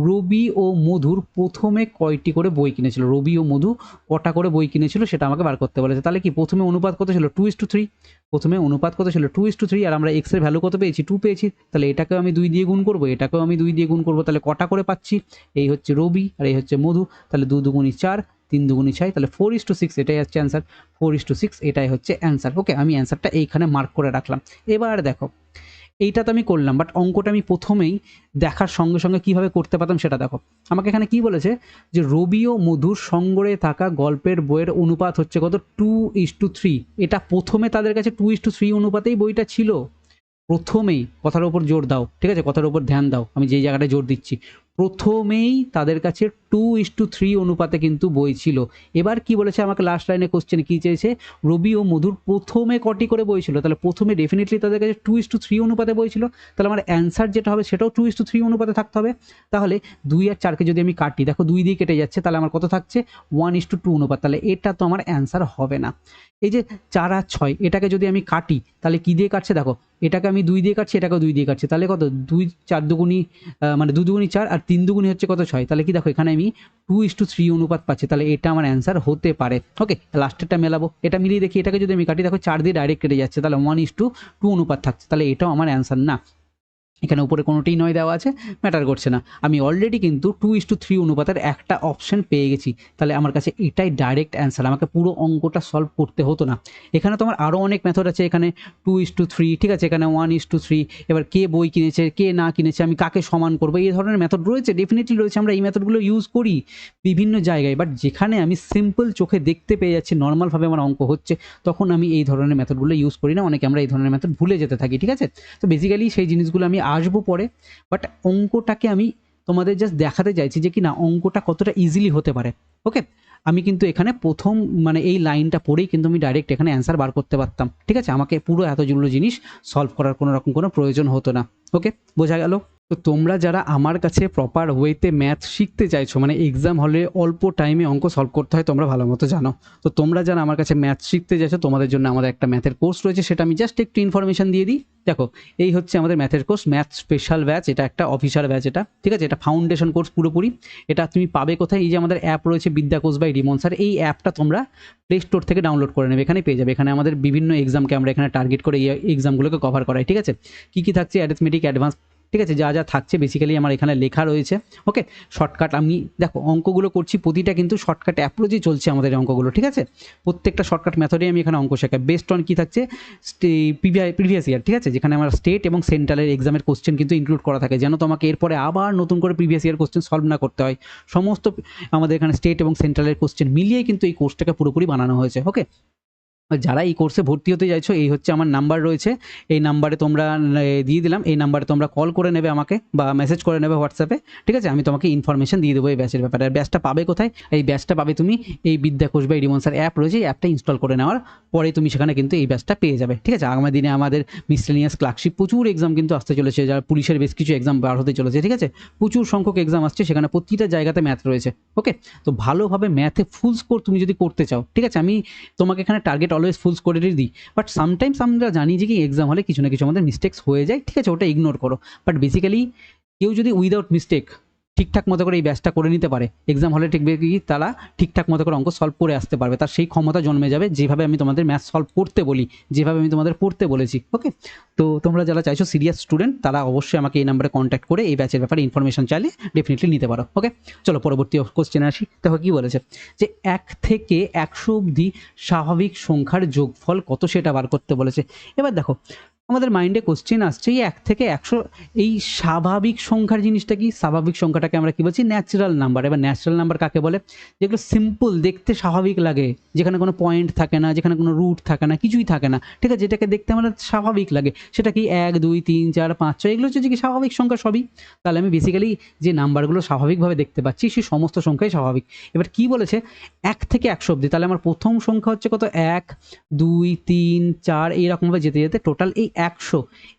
রবি ও মধুর প্রথমে কয়টি করে বই কিনেছিল, রবি ও মধু কটা করে বই কিনেছিল সেটা আমাকে বার করতে বলেছে। তাহলে কি প্রথমে অনুপাত কত ছিল, 2:3, প্রথমে অনুপাত কত ছিল 2:3, আর আমরা x এর ভ্যালু কত পেয়েছি, 2 পেয়েছি। তাহলে এটাকেও আমি 2 দিয়ে গুণ করবো, এটাকেও আমি 2 দিয়ে গুণ করবো, তাহলে কটা করে পাচ্ছি, এই হচ্ছে রবি আর এই হচ্ছে মধু। তাহলে 2 দুগুণী 4, 3 দুগুণী 6, তাহলে 4:6 এটাই হচ্ছে অ্যান্সার, 4:6 এটাই হচ্ছে অ্যান্সার। ওকে, আমি অ্যান্সারটা এইখানে মার্ক করে রাখলাম। এবার দেখো এইটা তো আমি করলাম, বাট অঙ্কটা আমি প্রথমেই দেখার সঙ্গে সঙ্গে কীভাবে করতে পারতাম সেটা দেখো। আমাকে এখানে কি বলেছে, যে রবি ও মধুর সংগ্রহে থাকা গল্পের বইয়ের অনুপাত হচ্ছে কত, 2:3। এটা প্রথমে তাদের কাছে 2:3 অনুপাতেই বইটা ছিল, প্রথমেই, কথার উপর জোর দাও। ঠিক আছে, কথার উপর ধ্যান দাও, আমি যেই জায়গাটায় জোর দিচ্ছি, প্রথমেই তাদের কাছে 2:3 অনুপাতে কিন্তু বই ছিল। এবার কি বলেছে আমাকে লাস্ট লাইনে কোশ্চেনে কি চেয়েছে, রবি ও মধুর প্রথমে কটি করে বই ছিল? তাহলে প্রথমে ডেফিনেটলি তাদের কাছে 2:3 অনুপাতে বই ছিল। তাহলে আমার অ্যান্সার যেটা হবে সেটাও 2:3 অনুপাতে থাকতে হবে। তাহলে 2 আর 4কে যদি আমি কাটি, দেখো 2 দিয়ে কেটে যাচ্ছে, তাহলে আমার কত থাকছে 1:2 অনুপাত। তাহলে এটা তো আমার অ্যান্সার হবে না। এই যে 4 আর 6 এটাকে যদি আমি কাটি, তাহলে কি দিয়ে কাটছে দেখো, এটাকে আমি 2 দিয়ে কাটছি, এটাকেও 2 দিয়ে কাটছি, তাহলে কত 2 4 দুগুণি মানে 2 দুগুণি 4 আর 3 দুগুণি হচ্ছে কত 6। তাহলে কি দেখো এখানে আমি 2:3 অনুপাত পাচ্ছি। তাহলে এটা আমার অ্যান্সার হতে পারে। ওকে, লাস্টেরটা মেলাবো, এটা মিলিয়ে দেখি, এটাকে যদি আমি কাটি দেখো 4 দিয়ে ডাইরেক্ট কেটে যাচ্ছে, তাহলে 1:2 অনুপাত থাকছে। তাহলে এটাও আমার অ্যান্সার না। এখানে উপরে কোনোটাই নয় দেওয়া আছে, ম্যাটার করছে না। আমি অলরেডি কিন্তু 2:3 অনুপাতের একটা অপশন পেয়ে গেছি। তাহলে আমার কাছে এটাই ডাইরেক্ট অ্যান্সার, আমাকে পুরো অঙ্কটা সলভ করতে হতো না। এখানে তোমার আরও অনেক মেথড আছে, এখানে 2:3, ঠিক আছে, এখানে 1:3, এবার কে বই কিনেছে কে না কিনেছে, আমি কাকে সমান করবো, এই ধরনের মেথড রয়েছে, ডেফিনেটলি রয়েছে। আমরা এই মেথডগুলো ইউজ করি বিভিন্ন জায়গায়, বাট যেখানে আমি সিম্পল চোখে দেখতে পেয়ে যাচ্ছি নর্মালভাবে আমার অঙ্ক হচ্ছে, তখন আমি এই ধরনের মেথডগুলো ইউজ করি না। অনেকে আমরা এই ধরনের মেথড ভুলে যেতে থাকি, ঠিক আছে। তো বেসিক্যালি সেই জিনিসগুলো আমি আসবো পরে, বাট অঙ্কটাকে আমি তোমাদের জাস্ট দেখাতে চাইছি যে কি না অঙ্কটা কতটা ইজিলি হতে পারে। ওকে, আমি কিন্তু এখানে প্রথম মানে এই লাইনটা পড়েই কিন্তু আমি ডাইরেক্ট এখানে অ্যান্সার বার করতে পারতাম, ঠিক আছে। আমাকে পুরো এতগুলো জিনিস সলভ করার কোনো রকম কোনো প্রয়োজন হতো না। ওকে, বোঝা গেল? তো তোমরা যারা আমার কাছে প্রপার ওয়েতে ম্যাথ শিখতে চাইছো, মানে এক্সাম হলে অল্প টাইমে অঙ্ক সলভ করতে হয়, তোমরা ভালো মতো জানো। তো তোমরা যারা আমার কাছে ম্যাথ শিখতে চাইছো, তোমাদের জন্য আমাদের একটা ম্যাথের কোর্স রয়েছে, সেটা আমি জাস্ট একটু ইনফরমেশন দিয়ে দিই। দেখো, এই হচ্ছে আমাদের ম্যাথের কোর্স, ম্যাথ স্পেশাল ব্যাচ। এটা একটা অফিসার ব্যাচ, এটা ঠিক আছে, এটা ফাউন্ডেশন কোর্স পুরোপুরি। এটা তুমি পাবে কোথায়? এই যে আমাদের অ্যাপ রয়েছে বিদ্যাকোষ বাই রিমন স্যার, এই অ্যাপটা তোমরা প্লে স্টোর থেকে ডাউনলোড করে নেবে, এখানে পেয়ে যাবে। এখানে আমাদের বিভিন্ন এক্সামকে আমরা এখানে টার্গেট করে এই এক্সামগুলোকে কভার করাই, ঠিক আছে। কী কী থাকছে, অ্যারিথমেটিক, অ্যাডভান্স, ঠিক আছে, যা যা থাকছে বেসিক্যালি আমার এখানে লেখা রয়েছে। ওকে, শর্টকাট, আমি দেখো অঙ্কগুলো করছি প্রতিটা কিন্তু শর্টকাট অ্যাপ্রোচেই চলছে আমাদের অঙ্কগুলো, ঠিক আছে। প্রত্যেকটা শর্টকাট মেথডে আমি এখানে অঙ্ক শেখাই, বেস্ট অন কী থাকছে প্রিভিয়াস ইয়ার, ঠিক আছে, যেখানে আমার স্টেট এবং সেন্ট্রালের এক্সামের কোশ্চেন কিন্তু ইনক্লুড করা থাকে, যেন তোমাকে এরপরে আবার নতুন করে প্রিভিয়াস ইয়ার কোশ্চেন সলভ না করতে হয়। সমস্ত আমাদের এখানে স্টেট এবং সেন্ট্রালের কোশ্চেন মিলিয়ে কিন্তু এই কোর্সটাকে পুরোপুরি বানানো হয়েছে। ওকে, যারা এই কোর্সে ভর্তি হতে চাইছো, এই হচ্ছে আমার নাম্বার রয়েছে, এই নাম্বারে তোমরা দিয়ে দিলাম, এই নাম্বারে তোমরা কল করে নেবে আমাকে বা মেসেজ করে নেবে হোয়াটসঅ্যাপে, ঠিক আছে। আমি তোমাকে ইনফরমেশন দিয়ে দেবো এই ব্যাচের ব্যাপারে। আর ব্যাচটা পাবে কোথায়? এই ব্যাচটা পাবে তুমি এই বিদ্যাকোষ বাই রিমন স্যার অ্যাপ রয়েছে, এই অ্যাপটা ইনস্টল করে নেওয়ার পরে তুমি সেখানে কিন্তু এই ব্যাচটা পেয়ে যাবে, ঠিক আছে। আগামী দিনে আমাদের মিসলেনিয়াস ক্লার্কশিপ প্রচুর এক্সাম কিন্তু আসতে চলেছে, যারা পুলিশের বেশ কিছু এক্সাম বার হতে চলেছে, ঠিক আছে। প্রচুর সংখ্যক এক্সাম আসছে, সেখানে প্রতিটা জায়গাতে ম্যাথ রয়েছে। ওকে, তো ভালোভাবে ম্যাথে ফুল স্কোর তুমি যদি করতে চাও, ঠিক আছে, আমি তোমাকে এখানে টার্গেট অলওয়েজ ফুল স্কোরেরই দিই, বাট সামটাইমস আমরা জানি যে কি এক্সাম হলে কিছু না কিছু আমাদের মিস্টেক্স হয়ে যায়, ঠিক আছে, ওটা ইগনোর করো। বাট বেসিক্যালি কেউ যদি উইদাউট মিস্টেক ঠিকঠাক মতো করে এই ব্যাচটা করে নিতে পারে, এক্সাম হলে ঠিক কি তারা ঠিকঠাক মতো করে অঙ্ক সলভ করে আসতে পারবে, তার সেই ক্ষমতা জন্মে যাবে, যেভাবে আমি তোমাদের ম্যাথ সলভ করতে বলি, যেভাবে আমি তোমাদের পড়তে বলেছি। ওকে, তো তোমরা যারা চাইছো সিরিয়াস স্টুডেন্ট, তারা অবশ্যই আমাকে এই নাম্বারে কন্ট্যাক্ট করে এই ব্যাচের ব্যাপারে ইনফরমেশন চাইলে ডেফিনেটলি নিতে পারো। ওকে, চলো পরবর্তী কোশ্চেনে আসি। দেখো কী বলেছে, যে 1 থেকে 100 অবধি স্বাভাবিক সংখ্যার যোগফল কত সেটা বার করতে বলেছে। এবার দেখো আমাদের মাইন্ডে কোশ্চেন আসছে, এই 1 থেকে 100 এই স্বাভাবিক সংখ্যার জিনিসটা কি? স্বাভাবিক সংখ্যাটাকে আমরা কি বলছি? Natural number. এবার ন্যাচারাল নাম্বার কাকে বলে? যেগুলো সিম্পল, দেখতে স্বাভাবিক লাগে, যেখানে কোনো পয়েন্ট থাকে না, যেখানে কোনো রুট থাকে না, কিছুই থাকে না, ঠিক আছে, যেটাকে দেখতে আমাদের স্বাভাবিক লাগে, সেটা কি 1 2 3 4 5 6, এগুলো হচ্ছে কি স্বাভাবিক সংখ্যা সবই। তাহলে আমি বেসিক্যালি যে নাম্বারগুলো স্বাভাবিকভাবে দেখতে পাচ্ছি সেই সমস্ত সংখ্যাই স্বাভাবিক। এবার কি বলেছে 1 থেকে 100 অবধি, তাহলে আমার প্রথম সংখ্যা হচ্ছে কত? 1 2 3 4, এইরকমভাবে যেতে যেতে টোটাল এই 100,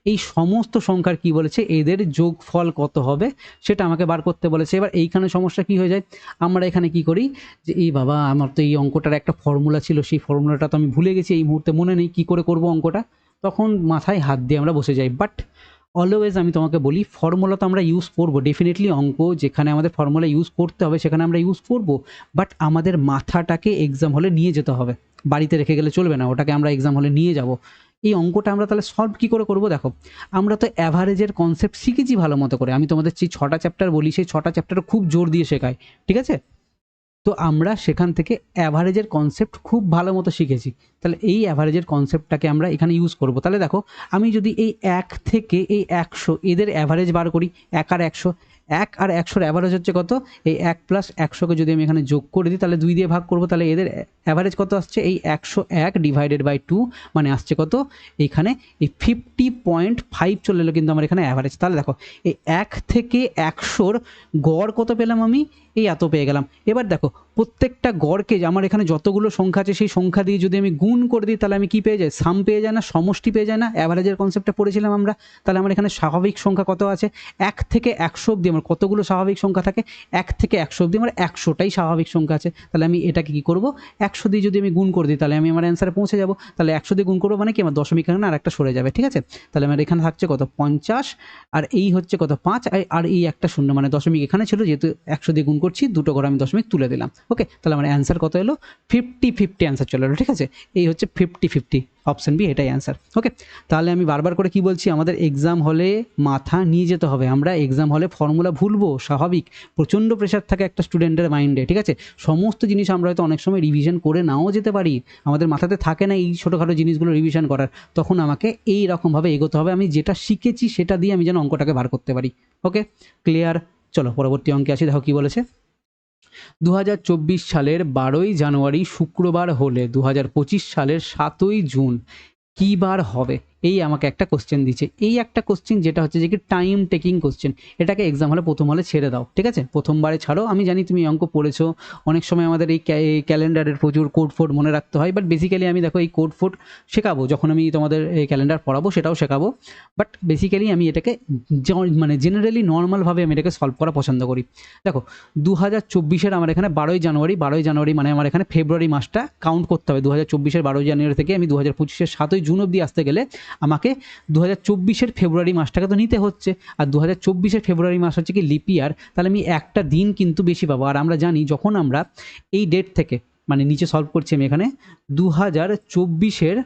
এই সমস্ত সংখ্যার কি বলেছে এদের যোগফল কত হবে সেটা আমাকে বার করতে বলেছে। এবার এইখানে সমস্যা কি হয়ে যায়, আমরা এখানে কি করি যে এই বাবা আমার তো এই অঙ্কটার একটা ফর্মুলা ছিল, সেই ফর্মুলাটা তো আমি ভুলে গেছি, এই মুহূর্তে মনে নেই কী করে করব অঙ্কটা, তখন মাথায় হাত দিয়ে আমরা বসে যাই। বাট অলওয়েজ আমি তোমাকে বলি ফর্মুলা তো আমরা ইউজ করবো ডেফিনেটলি, অঙ্ক যেখানে আমাদের ফর্মুলা ইউজ করতে হবে সেখানে আমরা ইউজ করব, বাট আমাদের মাথাটাকে এক্সাম হলে নিয়ে যেতে হবে, বাড়িতে রেখে গেলে চলবে না, ওটাকে আমরা এক্সাম হলে নিয়ে যাব। এই অঙ্কটা আমরা তাহলে সলভ কী করে করবো? দেখো আমরা তো অ্যাভারেজের কনসেপ্ট শিখেছি ভালো মতো করে, আমি তোমাদের যে 6টা চ্যাপ্টার বলি সেই 6টা চ্যাপ্টারে খুব জোর দিয়ে শেখাই, ঠিক আছে। তো আমরা সেখান থেকে অ্যাভারেজের কনসেপ্ট খুব ভালো মতো শিখেছি, তাহলে এই অ্যাভারেজের কনসেপ্টটাকে আমরা এখানে ইউজ করব। তাহলে দেখো আমি যদি এই 1 থেকে এই 100 এদের অ্যাভারেজ বার করি, 1 আর 100, 1 আর 100-র অ্যাভারেজ হচ্ছে কত, এই 1 প্লাস 100কে যদি আমি এখানে যোগ করে দিই তাহলে 2 দিয়ে ভাগ করবো, তাহলে এদের অ্যাভারেজ কত আসছে, এই 101 ডিভাইডেড বাই 2 মানে আসছে কত, এইখানে এই 50.5 চলে এলো কিন্তু আমার এখানে অ্যাভারেজ। তাহলে দেখো এই 1 থেকে 100-র গড় কত পেলাম আমি, এই এত পেয়ে গেলাম। এবার দেখো প্রত্যেকটা গড়কে আমার এখানে যতগুলো সংখ্যা আছে সেই সংখ্যা দিয়ে যদি আমি গুণ করে দিই তাহলে আমি কি পেয়ে যাই, সাম পেয়ে যায় না, সমষ্টি পেয়ে যায় না, অ্যাভারেজের কনসেপ্টটা পড়েছিলাম আমরা। তাহলে আমার এখানে স্বাভাবিক সংখ্যা কত আছে, 1 থেকে 100 অবধি আমার কতগুলো স্বাভাবিক সংখ্যা থাকে, 1 থেকে 100 অবধি আমার 100টাই স্বাভাবিক সংখ্যা আছে। তাহলে আমি এটাকে কি করব, 100 দিয়ে যদি আমি গুণ করে দিই তাহলে আমি আমার অ্যান্সারে পৌঁছে যাব। তাহলে 100 দিয়ে গুণ করবো মানে কি, আমার দশমিক এখানে আর একটা সরে যাবে, ঠিক আছে। তাহলে আমার এখানে থাকছে কত, 50, আর এই হচ্ছে কত 5, আর এই একটা শূন্য মানে দশমিক এখানে ছিল, যেহেতু 100 দিয়ে গুণ করছি দুটো করে আমি দশমিক তুলে দিলাম। ওকে, তাহলে আমার অ্যান্সার কত এলো, 50-50 অ্যান্সার চলে এলো, ঠিক আছে। এই হচ্ছে 50-50, অপশন বি এটাই অ্যান্সার। ওকে, তাহলে আমি বারবার করে কি বলছি, আমাদের এক্সাম হলে মাথা নিয়ে যেতে হবে। আমরা এক্সাম হলে ফর্মুলা ভুলবো, স্বাভাবিক, প্রচণ্ড প্রেশার থাকে একটা স্টুডেন্টের মাইন্ডে, ঠিক আছে। সমস্ত জিনিস আমরা হয়তো অনেক সময় রিভিশন করে নাও যেতে পারি, আমাদের মাথাতে থাকে না এই ছোটোখাটো জিনিসগুলো রিভিশন করার, তখন আমাকে এই রকমভাবে এগোতে হবে, আমি যেটা শিখেছি সেটা দিয়ে আমি যেন অঙ্কটাকে বার করতে পারি। ওকে, ক্লিয়ার। চলো পরবর্তী অঙ্কে আসি, দেখো কি বলেছে। 2024 সালের 12ই জানুয়ারি শুক্রবার হলে 2025 সালের 7ই জুন কী বার হবে, এই আমাকে একটা কোশ্চেন দিচ্ছে। এই একটা কোশ্চেন যেটা হচ্ছে যে কি টাইম টেকিং কোশ্চেন, এটাকে এক্সাম হলে প্রথম হলে ছেড়ে দাও, ঠিক আছে, প্রথমবারে ছাড়ো। আমি জানি তুমি অঙ্ক পড়েছো, অনেক সময় আমাদের এই ক্যালেন্ডারের প্রচুর কোড ফোড মনে রাখতে হয়, বাট বেসিক্যালি আমি দেখো এই কোড ফোড শেখাবো যখন আমি তোমাদের এই ক্যালেন্ডার পড়াবো, সেটাও শেখাবো, বাট বেসিক্যালি আমি এটাকে মানে জেনারেলি নর্মালভাবে আমি এটাকে সলভ করা পছন্দ করি। দেখো 2024-এর আমার এখানে 12ই জানুয়ারি মানে আমার এখানে ফেব্রুয়ারি মাসটা কাউন্ট করতে হবে। 2024-এর 12ই জানুয়ারি থেকে আমি 2025-এর 7ই জুন অবধি আসতে গেলে আমাকে 2024-এর ফেব্রুয়ারি মাসটাকে তো নিতে হচ্ছে, আর 2024-এর ফেব্রুয়ারি মাস হচ্ছে কি লিপ ইয়ার, তাহলে আমি একটা দিন কিন্তু বেশি পাবো। আর আমরা জানি যখন আমরা এই ডেট থেকে, মানে নিচে সলভ করছি আমি এখানে 2024-এর,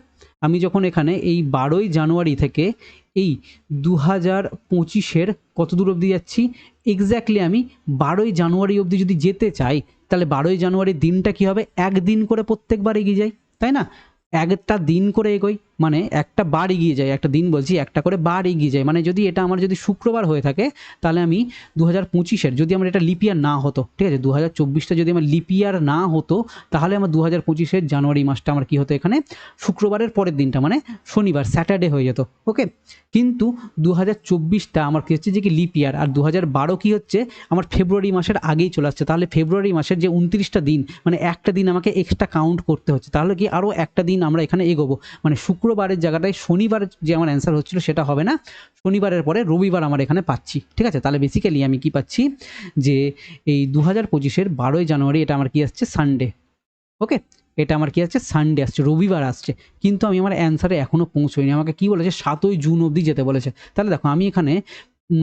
আমি যখন এখানে এই 12ই জানুয়ারি থেকে এই 2025-এর কত দূর অবধি যাচ্ছি, এক্স্যাক্টলি আমি 12ই জানুয়ারি অবধি যদি যেতে চাই তাহলে 12ই জানুয়ারির দিনটা কি হবে, একদিন করে প্রত্যেকবার এগিয়ে যায়, তাই না, একটা দিন করে এগোই, মানে একটা বার এগিয়ে যায়, একটা দিন বলছি একটা করে বার এগিয়ে যায়। মানে যদি এটা আমার যদি শুক্রবার হয়ে থাকে তাহলে আমি 2025-এর, যদি আমার এটা লিপিয়ার না হতো, ঠিক আছে, 2024টা যদি আমার লিপিয়ার না হতো তাহলে আমার 2025-এর জানুয়ারি মাসটা আমার কি হতো, এখানে শুক্রবারের পরের দিনটা মানে শনিবার, স্যাটারডে হয়ে যেত। ওকে, কিন্তু 2024টা আমার কি হচ্ছে যে কি লিপিয়ার, আর 2012 কি হচ্ছে আমার ফেব্রুয়ারি মাসের আগেই চলে আসছে। তাহলে ফেব্রুয়ারি মাসের যে 29টা দিন, মানে একটা দিন আমাকে এক্সট্রা কাউন্ট করতে হচ্ছে, তাহলে কি আরও একটা দিন আমরা এখানে এগোবো, মানে শুক্রবারের জায়গাটায় শনিবার যে আমার অ্যান্সার হচ্ছিল সেটা হবে না, শনিবারের পরে রবিবার আমার এখানে পাচ্ছি, ঠিক আছে। তাহলে বেসিক্যালি আমি কি পাচ্ছি, যে এই 2025-এর 12ই জানুয়ারি এটা আমার কি আসছে, সানডে। ওকে, এটা আমার কি আসছে, সানডে আসছে, রবিবার আসছে, কিন্তু আমি আমার অ্যান্সারে এখনও পৌঁছইনি, আমাকে কি বলেছে 7ই জুন অবধি যেতে বলেছে। তাহলে দেখো আমি এখানে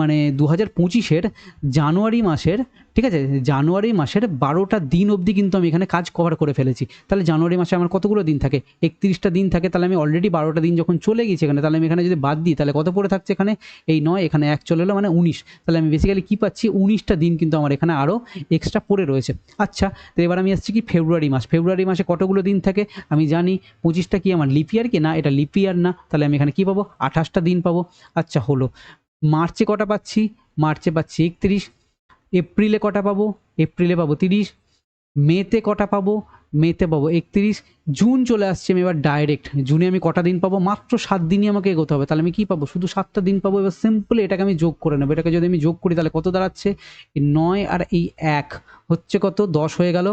মানে 2025-এর জানুয়ারি মাসের, ঠিক আছে, জানুয়ারি মাসের 12টা দিন অবধি কিন্তু আমি এখানে কাজ কভার করে ফেলেছি। তাহলে জানুয়ারি মাসে আমার কতগুলো দিন থাকে, 31টা দিন থাকে, তাহলে আমি অলরেডি 12টা দিন যখন চলে গেছি এখানে, তাহলে আমি এখানে যদি বাদ দিই তাহলে কত পড়ে থাকছে, এখানে এই 9, এখানে 1 চলে এলো মানে 19, তাহলে আমি বেসিক্যালি কী পাচ্ছি, 19টা দিন কিন্তু আমার এখানে আরও এক্সট্রা পড়ে রয়েছে। আচ্ছা, তো এবার আমি আসছি কি ফেব্রুয়ারি মাসে কতগুলো দিন থাকে, আমি জানি 25টা কি আমার লিপিয়ার কি না, এটা লিপিয়ার না, তাহলে আমি এখানে কী পাবো, 28টা দিন পাবো। আচ্ছা হলো, মার্চে কটা পাচ্ছি, মার্চে পাচ্ছি 31, এপ্রিলে কটা পাবো, এপ্রিলে পাবো 30, মেতে কটা পাবো, মেতে পাবো 31, জুন চলে আসছে আমি এবার ডাইরেক্ট, জুনে আমি কটা দিন পাবো, মাত্র 7 দিনই আমাকে এগোতে হবে, তাহলে আমি কী পাবো, শুধু 7টা দিন পাবো। এবার সিম্পল এটাকে আমি যোগ করে নেবো, এটাকে যদি আমি যোগ করি তাহলে কত দাঁড়াচ্ছে, এই 9 আর এই 1 হচ্ছে কত, 10 হয়ে গেল,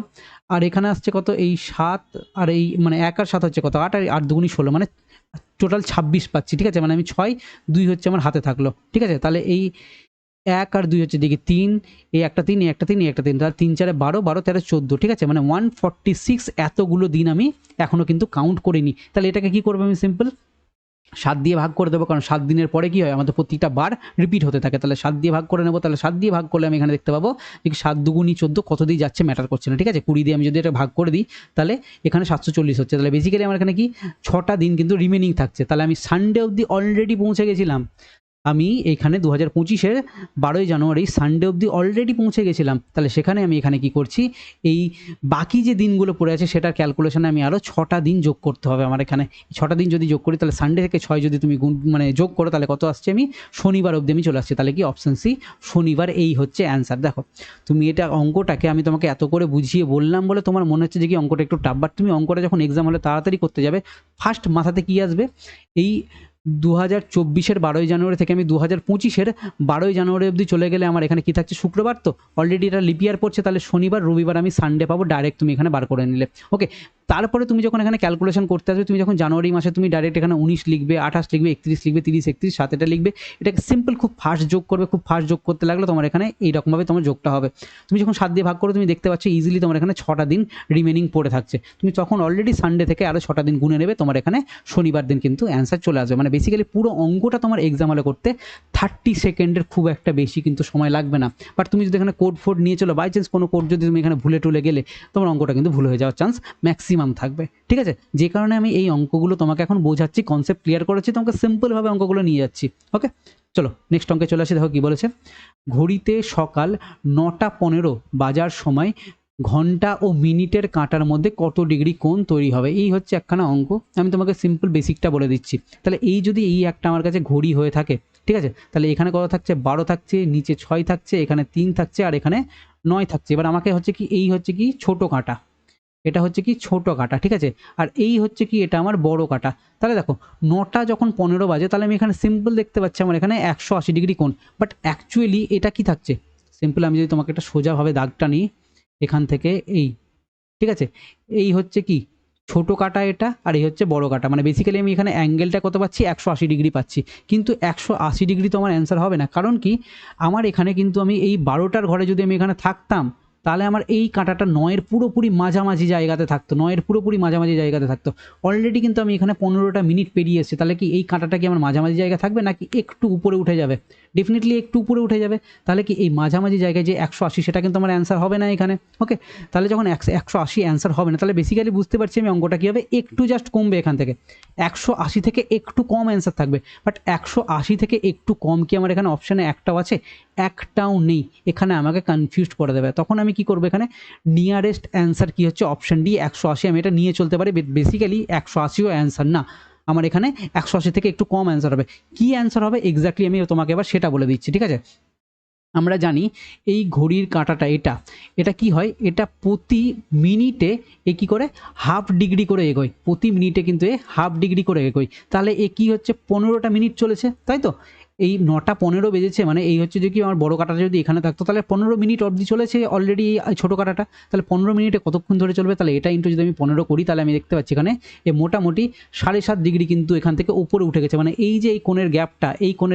আর এখানে আসছে কত, এই 7 আর এই মানে 1 আর 7 হচ্ছে কত, 8 আর 8 দুগুনি 16, মানে টোটাল 26 পাচ্ছি, ঠিক আছে, মানে আমি 6, 2 হচ্ছে আমার হাতে থাকলো, ঠিক আছে। তাহলে এই 1 আর 2 হচ্ছে দিকে 3, এই একটা 3, এই একটা 3, এই একটা 3, তাহলে 3 4 12, 12 13 14, ঠিক আছে, মানে 146 এতগুলো দিন আমি এখনও কিন্তু কাউন্ট করিনি। তাহলে এটাকে কী করবো, আমি সিম্পল 7 দিয়ে ভাগ করে দেবো, কারণ 7 দিনের পরে কী হয়, আমাদের প্রতিটা বার রিপিট হতে থাকে, তাহলে 7 দিয়ে ভাগ করে নেবো। তাহলে 7 দিয়ে ভাগ করলে আমি এখানে দেখতে পাবো যে 7 দুগুণি 14, কত দিয়ে যাচ্ছে ম্যাটার করছে না, ঠিক আছে। 20 দিয়ে আমি যদি এটা ভাগ করে দিই তাহলে এখানে 740 হচ্ছে, তাহলে বেসিক্যালি আমার এখানে কি 6টা দিন কিন্তু রিমেনিং থাকছে, তাহলে আমি সানডে অবধি অলরেডি পৌঁছে গেছিলাম। আমি এখানে 2025-এর 12ই জানুয়ারি সানডে অবধি অলরেডি পৌঁছে গেছিলাম। তাহলে সেখানে আমি এখানে কি করছি, এই বাকি যে দিনগুলো পড়ে আছে সেটার ক্যালকুলেশনে আমি আরও 6টা দিন যোগ করতে হবে আমার এখানে। 6টা দিন যদি যোগ করি তাহলে সানডে থেকে 6 যদি তুমি মানে যোগ করো তাহলে কত আসছে, আমি শনিবার অবধি আমি চলে আসছি। তাহলে কি অপশন সি শনিবার, এই হচ্ছে অ্যান্সার। দেখো তুমি এটা অঙ্কটাকে আমি তোমাকে এত করে বুঝিয়ে বললাম বলে তোমার মনে হচ্ছে যে কি অঙ্কটা একটু টাফ, বাট তুমি অঙ্কটা যখন এক্সাম হলে তাড়াতাড়ি করতে যাবে, ফার্স্ট মাথাতে কি আসবে, এই 2024-এর 12ই জানুয়ারি থেকে আমি 2025-এর 12ই জানুয়ারি অবধি চলে গেলে আমার এখানে কি থাকছে, শুক্রবার, তো অলরেডি এটা লিপ ইয়ার পড়ছে, তাহলে শনিবার রবিবার আমি সানডে পাবো, ডাইরেক্ট তুমি এখানে বার করে নিলে। ওকে, তারপরে তুমি যখন এখানে ক্যালকুলেশন করতে আসবে, তুমি যখন জানুয়ারি মাসে তুমি ডাইরেক্ট এখানে 19 লিখবে, 28 লিখবে, 31 লিখবে, 30, 31, 7 এটা লিখবে, এটাকে সিম্পল খুব ফাস্ট যোগ করবে, খুব ফাস্ট যোগ করতে লাগলে তোমার এখানে এইরকমভাবে তোমার যোগটা হবে। তুমি যখন 7 দিয়ে ভাগ করো তুমি দেখতে পাচ্ছ ইজিলি তোমার এখানে 6টা দিন রিমেনিং পড়ে থাকছে। তুমি তখন অলরেডি সানডে থেকে আরও 6টা দিন গুনে নেবে, তোমার এখানে শনিবার দিন কিন্তু অ্যান্সার চলে আসবে। মানে বেসিক্যালি পুরো অঙ্কটা তোমার এক্সাম হলে করতে 30 সেকেন্ডের খুব একটা বেশি কিন্তু সময় লাগবে না। বাট তুমি যদি এখানে কোড ফোড নিয়ে চলো, বাই চান্স কোনো কোড যদি তুমি এখানে ভুলে টুলে গেলে, তোমার অঙ্কটা কিন্তু ভুল হয়ে যাওয়ার চান্স ম্যাক্সিমাম থাকবে। ঠিক আছে, যে কারণে আমি এই অঙ্কগুলো তোমাকে এখন বোঝাচ্ছি, কনসেপ্ট ক্লিয়ার করেছি, তোমাকে সিম্পলভাবে অঙ্কগুলো নিয়ে যাচ্ছি। ওকে, চলো নেক্সট অঙ্কে চলে আসি। দেখো কি বলেছে, ঘড়িতে সকাল 9:15 বাজার সময় ঘন্টা ও মিনিটের কাঁটার মধ্যে কত ডিগ্রি কোণ তৈরি হবে। এই হচ্ছে একখানা অঙ্ক, আমি তোমাকে সিম্পল বেসিকটা বলে দিচ্ছি। তাহলে এই যদি এই একটা আমার কাছে ঘড়ি হয়ে থাকে, ঠিক আছে, তাহলে এখানে কত থাকছে, 12 থাকছে, নিচে 6 থাকছে, এখানে 3 থাকছে, আর এখানে 9 থাকছে। এবার আমাকে হচ্ছে কি, এই হচ্ছে কি ছোট কাঁটা, এটা হচ্ছে কি ছোট কাঁটা, ঠিক আছে, আর এই হচ্ছে কি এটা আমার বড় কাঁটা। তাহলে দেখো 9টা যখন 15 বাজে, তাহলে আমি এখানে সিম্পল দেখতে পাচ্ছি আমার এখানে 180 ডিগ্রি কোণ, বাট অ্যাকচুয়ালি এটা কি থাকছে, সিম্পল আমি যদি তোমাকে একটা সোজাভাবে দাগটা নিই এখান থেকে, এই, ঠিক আছে, এই হচ্ছে কি ছোট কাটা এটা, আর এই হচ্ছে বড় কাটা। মানে বেসিক্যালি আমি এখানে অ্যাঙ্গেলটা কত পাচ্ছি, 180 ডিগ্রি পাচ্ছি। কিন্তু 180 ডিগ্রি তো আমার অ্যান্সার হবে না, কারণ কি আমার এখানে কিন্তু আমি এই 12টার ঘরে যদি আমি এখানে থাকতাম, তাহলে আমার এই কাঁটাটা 9-এর পুরোপুরি মাঝামাঝি জায়গাতে থাকতো, 9-এর পুরোপুরি মাঝামাঝি জায়গাতে থাকতো। অলরেডি কিন্তু আমি এখানে 15টা মিনিট পেরিয়ে এসেছি, তাহলে কি এই কাঁটাটা কি আমার মাঝামাঝি জায়গা থাকবে নাকি একটু উপরে উঠে যাবে? ডেফিনেটলি একটু উপরে উঠে যাবে। তাহলে কি এই মাঝামাঝি জায়গায় যে 180 সেটা কিন্তু আমার অ্যান্সার হবে না এখানে। ওকে, তাহলে যখন 180 অ্যান্সার হবে না, তাহলে বেসিক্যালি বুঝতে পারছি আমি অঙ্কটা কী হবে, একটু জাস্ট কমবে এখান থেকে, 180 থেকে একটু কম অ্যান্সার থাকবে। বাট 180 থেকে একটু কম কি আমার এখানে অপশানে একটাও আছে? একটাও নেই। এখানে আমাকে কনফিউজড করে দেবে। তখন আমি কি করবো, এখানে নিয়ারেস্ট অ্যান্সার কি হচ্ছে, অপশান ডি 180, আমি এটা নিয়ে চলতে পারি। বেসিক্যালি 180ও অ্যান্সার না, আমার এখানে 180 থেকে একটু কম অ্যান্সার হবে। কি অ্যান্সার হবে এক্স্যাক্টলি আমি তোমাকে এবার সেটা বলে দিচ্ছি, ঠিক আছে। আমরা জানি এই ঘড়ির কাঁটাটা এটা কি হয়, এটা প্রতি মিনিটে এ কী করে হাফ ডিগ্রি করে এগোয়, প্রতি মিনিটে কিন্তু এ হাফ ডিগ্রি করে এগোয়। তাহলে এ কী হচ্ছে, 15টা মিনিট চলেছে, তাই তো, এই 9:15 বেজেছে, মানে এই হচ্ছে যে কি আমার বড় কাঁটাটা যদি এখানে থাকতো তাহলে 15 মিনিট অবধি চলেছে অলরেডি এই ছোটো কাঁটাটা। তাহলে 15 মিনিটে কতক্ষণ ধরে চলবে, তাহলে এটা ইন্টু যদি আমি 15 করি, তাহলে আমি দেখতে পাচ্ছি এখানে এ মোটামুটি 7.5 ডিগ্রি কিন্তু এখান থেকে উপরে উঠে গেছে। মানে এই যে এই কোণের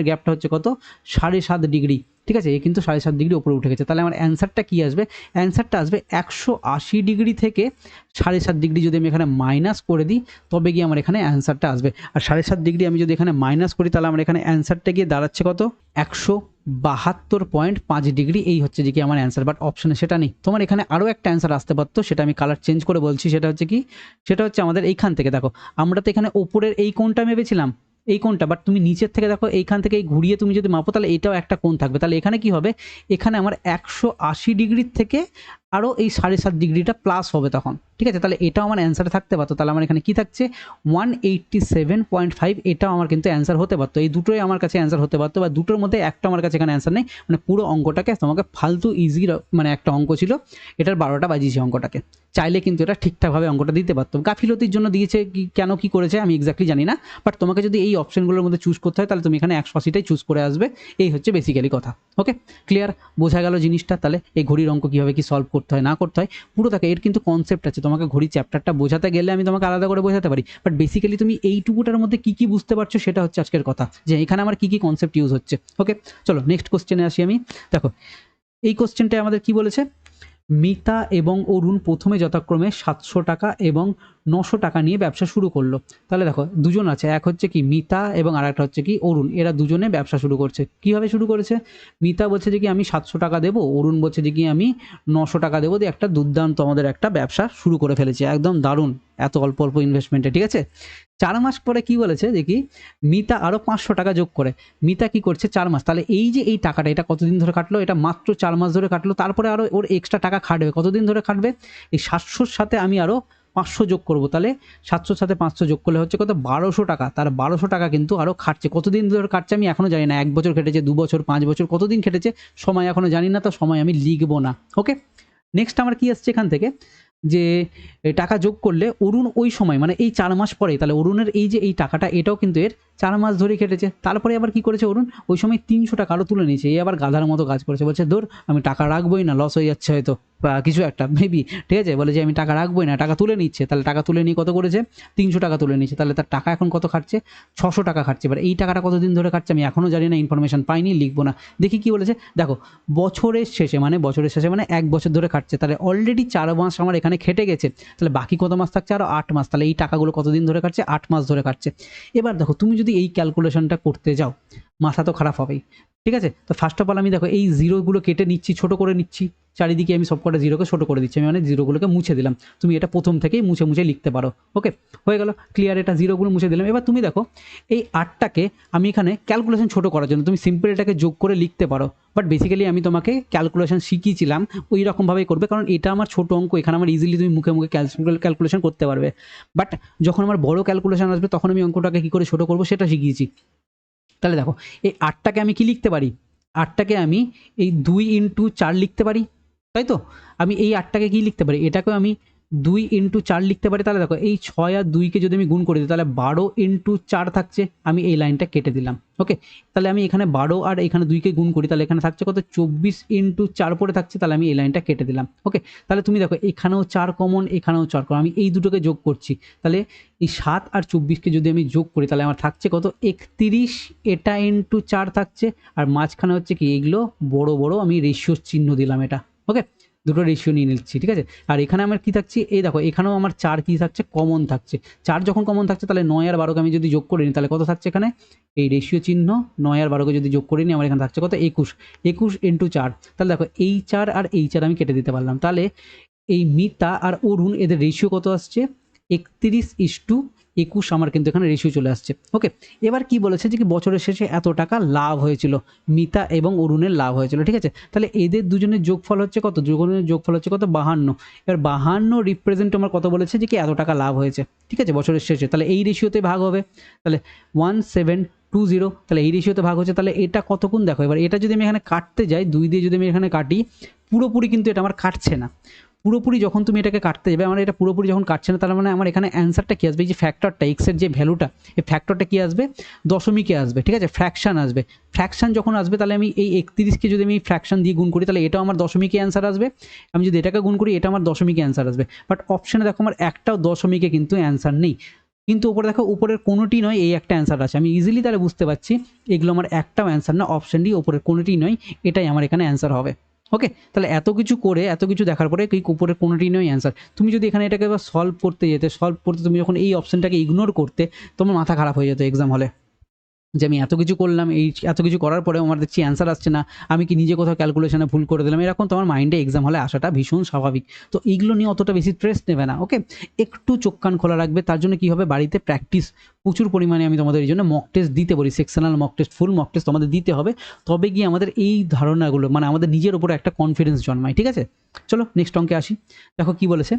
গ্যাপটা হচ্ছে কত, 7.5 ডিগ্রি, ঠিক আছে, এ কিন্তু 7.5 ডিগ্রি উপরে উঠে গেছে। তাহলে আমার অ্যান্সারটা কী আসবে, অ্যান্সারটা আসবে 180 ডিগ্রি থেকে 7.5 ডিগ্রি যদি আমি এখানে মাইনাস করে দিই, তবে গিয়ে আমার এখানে অ্যান্সারটা আসবে। আর 7.5 ডিগ্রি আমি যদি এখানে মাইনাস করি, তাহলে আমার এখানে অ্যান্সারটা গিয়ে দাঁড়াচ্ছে কত, 172.5 ডিগ্রি। এই হচ্ছে যে কি আমার অ্যান্সার, বাট অপশানে সেটা নেই। তোমার এখানে আরও একটা অ্যান্সার আসতে পারতো, সেটা আমি কালার চেঞ্জ করে বলছি। সেটা হচ্ছে কি, সেটা হচ্ছে আমাদের এইখান থেকে দেখো, আমরা তো এখানে ওপরের এই কোণটা ভেবেছিলাম, এই কোণটা, বাট তুমি নিচের থেকে দেখো এইখান থেকে এই ঘুরিয়ে তুমি যদি মাপো, তাহলে এটাও একটা কোণ থাকবে। তাহলে এখানে কি হবে, এখানে আমার 180 ডিগ্রির থেকে আরও এই 7.5 ডিগ্রিটা প্লাস হবে তখন, ঠিক আছে। তাহলে এটাও আমার অ্যান্সারে থাকতে পারতো। তাহলে আমার এখানে কি থাকছে, 187.5, এটাও আমার কিন্তু অ্যান্সার হতে পারতো। এই দুটোই আমার কাছে অ্যান্সার হতে পারতো, বা দুটোর মধ্যে একটা আমার কাছে এখানে অ্যান্সার নেই। মানে পুরো অঙ্কটাকে তোমাকে ফালতু ইজি, মানে একটা অঙ্ক ছিল, এটার 12টা বাজিয়েছে অঙ্কটাকে। চাইলে কিন্তু এটা ঠিকঠাকভাবে অঙ্কটা দিতে পারতো, গাফিলতির জন্য দিয়েছে, কেন কি করেছে আমি এক্স্যাক্টলি জানি না। বাট তোমাকে যদি এই অপশনগুলোর মধ্যে চুজ করতে হয়, তাহলে তুমি এখানে 180টাই চুজ করে আসবে। এই হচ্ছে বেসিক্যালি কথা। ওকে, ক্লিয়ার, বোঝা গেল জিনিসটা। তাহলে এই ঘড়ির অঙ্ক কীভাবে কি সলভ করতে হয় না করতে হয় পুরো থাকে, এর কিন্তু কনসেপ্ট আছে। তোমাকে ঘড়ি চ্যাপ্টারটা বোঝাতে গেলে আমি তোমাকে আলাদা করে বোঝাতে পারি, বাট বেসিক্যালি তুমি এইটুকুটার মধ্যে কী কী বুঝতে পারছো সেটা হচ্ছে আজকের কথা, যে এখানে আমার কী কী কনসেপ্ট ইউজ হচ্ছে। ওকে, চলো নেক্সট কোশ্চেনে আসি আমি। দেখো এই কোশ্চেনটায় আমাদের কি বলেছে, মিতা এবং অরুণ প্রথমে যথাক্রমে 700 টাকা এবং 900 টাকা নিয়ে ব্যবসা শুরু করলো। তাহলে দেখো দুজন আছে, এক হচ্ছে কি মিতা এবং আরেকটা হচ্ছে কি অরুণ, এরা দুজনে ব্যবসা শুরু করছে। কীভাবে শুরু করেছে? মিতা বলছে যে কি আমি 700 টাকা দেবো, অরুণ বলছে যে কি আমি 900 টাকা দেবো, দিয়ে একটা দুর্দান্ত আমাদের একটা ব্যবসা শুরু করে ফেলেছে, একদম দারুণ, এত অল্প অল্প ইনভেস্টমেন্টে। ঠিক আছে, 4 মাস পরে কি বলেছে যে কি মিতা আরও 500 টাকা যোগ করে। মিতা কি করছে 4 মাস, তাহলে এই যে এই টাকাটা এটা কতদিন ধরে কাটলো? এটা মাত্র 4 মাস ধরে কাটলো। তারপরে আরও ওর এক্সট্রা টাকা খাটবে, কতদিন ধরে খাটবে? এই 700-র সাথে আমি আরও 500 যোগ করবো, তাহলে 700-র সাথে 500 যোগ করলে হচ্ছে কত? 1200 টাকা। তার 1200 টাকা কিন্তু আরও খাটছে। কতদিন ধরে খাটছে আমি এখনও জানি না, 1 বছর খেটেছে, 2 বছর, 5 বছর, কতদিন খেটেছে সময় এখনও জানি না, তো সময় আমি লিখবো না। ওকে, নেক্সট আমার কি আসছে এখান থেকে, যে টাকা যোগ করলে অরুণ ওই সময় মানে এই 4 মাস পরে, তাহলে অরুণের এই যে এই টাকাটা এটাও কিন্তু এর 4 মাস ধরে কেটেছে। তারপরে আবার কি করেছে অরুণ? ওই সময় 300 টাকা আরও তুলে নিয়েছে। এই আবার গাধার মতো কাজ করেছে, বলছে ধুর আমি টাকা রাখবোই না, লস হয়ে যাচ্ছে হয়তো বা কিছু একটা মেবি। ঠিক আছে, বলে যে আমি টাকা রাখবোই না, টাকা তুলে নিচ্ছে। তাহলে টাকা তুলে নিয়ে কত করেছে? 300 টাকা তুলে নিচ্ছে। তাহলে তার টাকা এখন কত খাটছে? 600 টাকা খাটছে। এবার এই টাকাটা কতদিন ধরে খাটছে আমি এখনও জানি না, ইনফরমেশন পাইনি, লিখবো না। দেখি কি বলেছে, দেখো বছরের শেষে মানে 1 বছর ধরে খাটছে, তাহলে অলরেডি 4 মাস আমার এখানে খেটে গেছে, তাহলে বাকি কত মাস থাকছে? আরও 8 মাস। তাহলে এই টাকাগুলো কতদিন ধরে কাটছে? 8 মাস ধরে কাটছে। এবার দেখো তুমি যদি এই ক্যালকুলেশনটা করতে যাও মাথা তো খারাপ হবেই। ঠিক আছে, তো ফার্স্ট অফ অল আমি দেখো এই জিরোগুলো কেটে নিচ্ছি, ছোট করে নিচ্ছি, চারিদিকে আমি সব কটা জিরোকে ছোটো করে দিচ্ছি, আমি মানে জিরোগুলোকে মুছে দিলাম। তুমি এটা প্রথম থেকেই মুছে মুছে লিখতে পারো। ওকে, হয়ে গেল ক্লিয়ার, এটা জিরোগুলো মুছে দিলাম। এবার তুমি দেখো এই 8টাকে আমি এখানে ক্যালকুলেশন ছোটো করার জন্য তুমি সিম্পল এটাকে যোগ করে লিখতে পারো, বাট বেসিক্যালি আমি তোমাকে ক্যালকুলেশন শিখিয়েছিলাম ওই রকমভাবেই করবে, কারণ এটা আমার ছোটো অঙ্ক, এখানে আমার ইজিলি তুমি মুখে মুখে ক্যালকুলেশন করতে পারবে। বাট যখন আমার বড় ক্যালকুলেশন আসবে তখন আমি অঙ্কটাকে কী করে ছোটো করবো সেটা শিখিয়েছি। তাহলে দেখো এই 8টাকে আমি কি লিখতে পারি? 8টাকে আমি এই 2 ইন্টু 4 লিখতে পারি, তাই তো? আমি এই 8টাকে কি লিখতে পারি? এটাকেও আমি 2 ইন্টু 4 লিখতে পারি। তাহলে দেখো এই 6 আর 2কে যদি আমি গুণ করে দিই তাহলে 12 ইন্টু 4 থাকছে, আমি এই লাইনটা কেটে দিলাম। ওকে, তাহলে আমি এখানে 12 আর এখানে 2কে গুণ করি, তাহলে এখানে থাকছে কত? 24 ইন্টু 4 পরে থাকছে, তাহলে আমি এই লাইনটা কেটে দিলাম। ওকে, তাহলে তুমি দেখো এখানেও 4 কমন, এখানেও 4 কমন, আমি এই দুটোকে যোগ করছি, তাহলে এই 7 আর 24কে যদি আমি যোগ করি তাহলে আমার থাকছে কত? 31, এটা ইন্টু 4 থাকছে, আর মাঝখানে হচ্ছে কি এগুলো বড় বড় আমি রেশিওর চিহ্ন দিলাম এটা। ওকে, দুটো রেশিও নিয়ে নিচ্ছি। ঠিক আছে, আর এখানে আমার কি থাকছে? এই দেখো এখানেও আমার 4 কি থাকছে? কমন থাকছে। 4 যখন কমন থাকছে তাহলে 9 আর 12কে আমি যদি যোগ করে নিই তাহলে কত থাকছে এখানে? এই রেশিও চিহ্ন 9 আর 12কে যদি যোগ করে নিই আমার এখানে থাকছে কত? 21, 21 ইন্টু 4। তাহলে দেখো এই 4 আর এই 4 আমি কেটে দিতে পারলাম। তাহলে এই মিতা আর অরুণ এদের রেশিও কত আসছে? 31:21 আমার কিন্তু এখানে রেশিও চলে আসছে। ওকে, এবার কি বলেছে যে কি বছরের শেষে এত টাকা লাভ হয়েছিল, মিতা এবং অরুণের লাভ হয়েছিল। ঠিক আছে, তাহলে এদের দুজনের যোগফল হচ্ছে কত? দুজনের যোগফল হচ্ছে কত? 52। এবার 52 রিপ্রেজেন্ট আমার কত বলেছে যে কি এত টাকা লাভ হয়েছে। ঠিক আছে, বছরের শেষে, তাহলে এই রেশিওতে ভাগ হবে, তাহলে 1720, তাহলে এই রেশিওতে ভাগ হচ্ছে। তাহলে এটা কত গুণ? দেখো এবার এটা যদি আমি এখানে কাটতে যাই, 2 দিয়ে যদি আমি এখানে কাটি, পুরোপুরি কিন্তু এটা আমার কাটছে না। পুরোপুরি যখন তুমি এটাকে কাটতে যাবে, আমার এটা পুরোপুরি যখন কাটছে না, তার মানে আমার এখানে অ্যান্সারটা কী আসবে? এই যে ফ্যাক্টরটা, এক্সের যে ভ্যালুটা, এই ফ্যাক্টরটা কী আসবে? দশমিকে আসবে। ঠিক আছে, ফ্র্যাকশান আসবে। ফ্র্যাকশান যখন আসবে তাহলে আমি এই 31কে যদি আমি ফ্র্যাকশান দিয়ে গুণ করি তাহলে এটাও আমার দশমিকে অ্যান্সার আসবে। আমি যদি এটাকে গুণ করি এটা আমার দশমিকে অ্যান্সার আসবে। বাট অপশানে দেখো আমার একটাও দশমিকে কিন্তু অ্যান্সার নেই, কিন্তু উপরে দেখো উপরের কোনোটি নয়, এই একটা অ্যান্সার আছে। আমি ইজিলি তাহলে বুঝতে পারছি এগুলো আমার একটাও অ্যান্সার না, অপশান ডি উপরের কোনোটি নয়, এটাই আমার এখানে অ্যান্সার হবে। ওকে, তাহলে এত কিছু করে এত কিছু দেখার পরে কি উপরের কোনোটি নয় অ্যান্সার। তুমি যদি এখানে এটাকে এবার সলভ করতে যেতে, সলভ করতে তুমি যখন এই অপশানটাকে ইগনোর করতে, তোমার মাথা খারাপ হয়ে যেত এক্সাম হলে, যে আমি এত কিছু করলাম, এই এত কিছু করার পরেও আমার দেখছি অ্যান্সার আসছে না, আমি কি নিজে কোথাও ক্যালকুলেশনে ভুল করে দিলাম, এরকম তোমার মাইন্ডে এক্সাম হলে আসাটা ভীষণ স্বাভাবিক। তো এইগুলো নিয়ে অতটা বেশি স্ট্রেস নেবে না। ওকে, একটু চোখ কান খোলা রাখবে। তার জন্য কী হবে? বাড়িতে প্র্যাকটিস প্রচুর পরিমাণে আমি তোমাদের এই জন্য মক টেস্ট দিতে বলি, sectional mock test, full mock test তোমাদের দিতে হবে, তবে গিয়ে আমাদের এই ধারণাগুলো মানে আমাদের নিজের উপরে একটা কনফিডেন্স জন্মায়। ঠিক আছে, চলো নেক্সট অঙ্কে আসি। দেখো কি বলেছে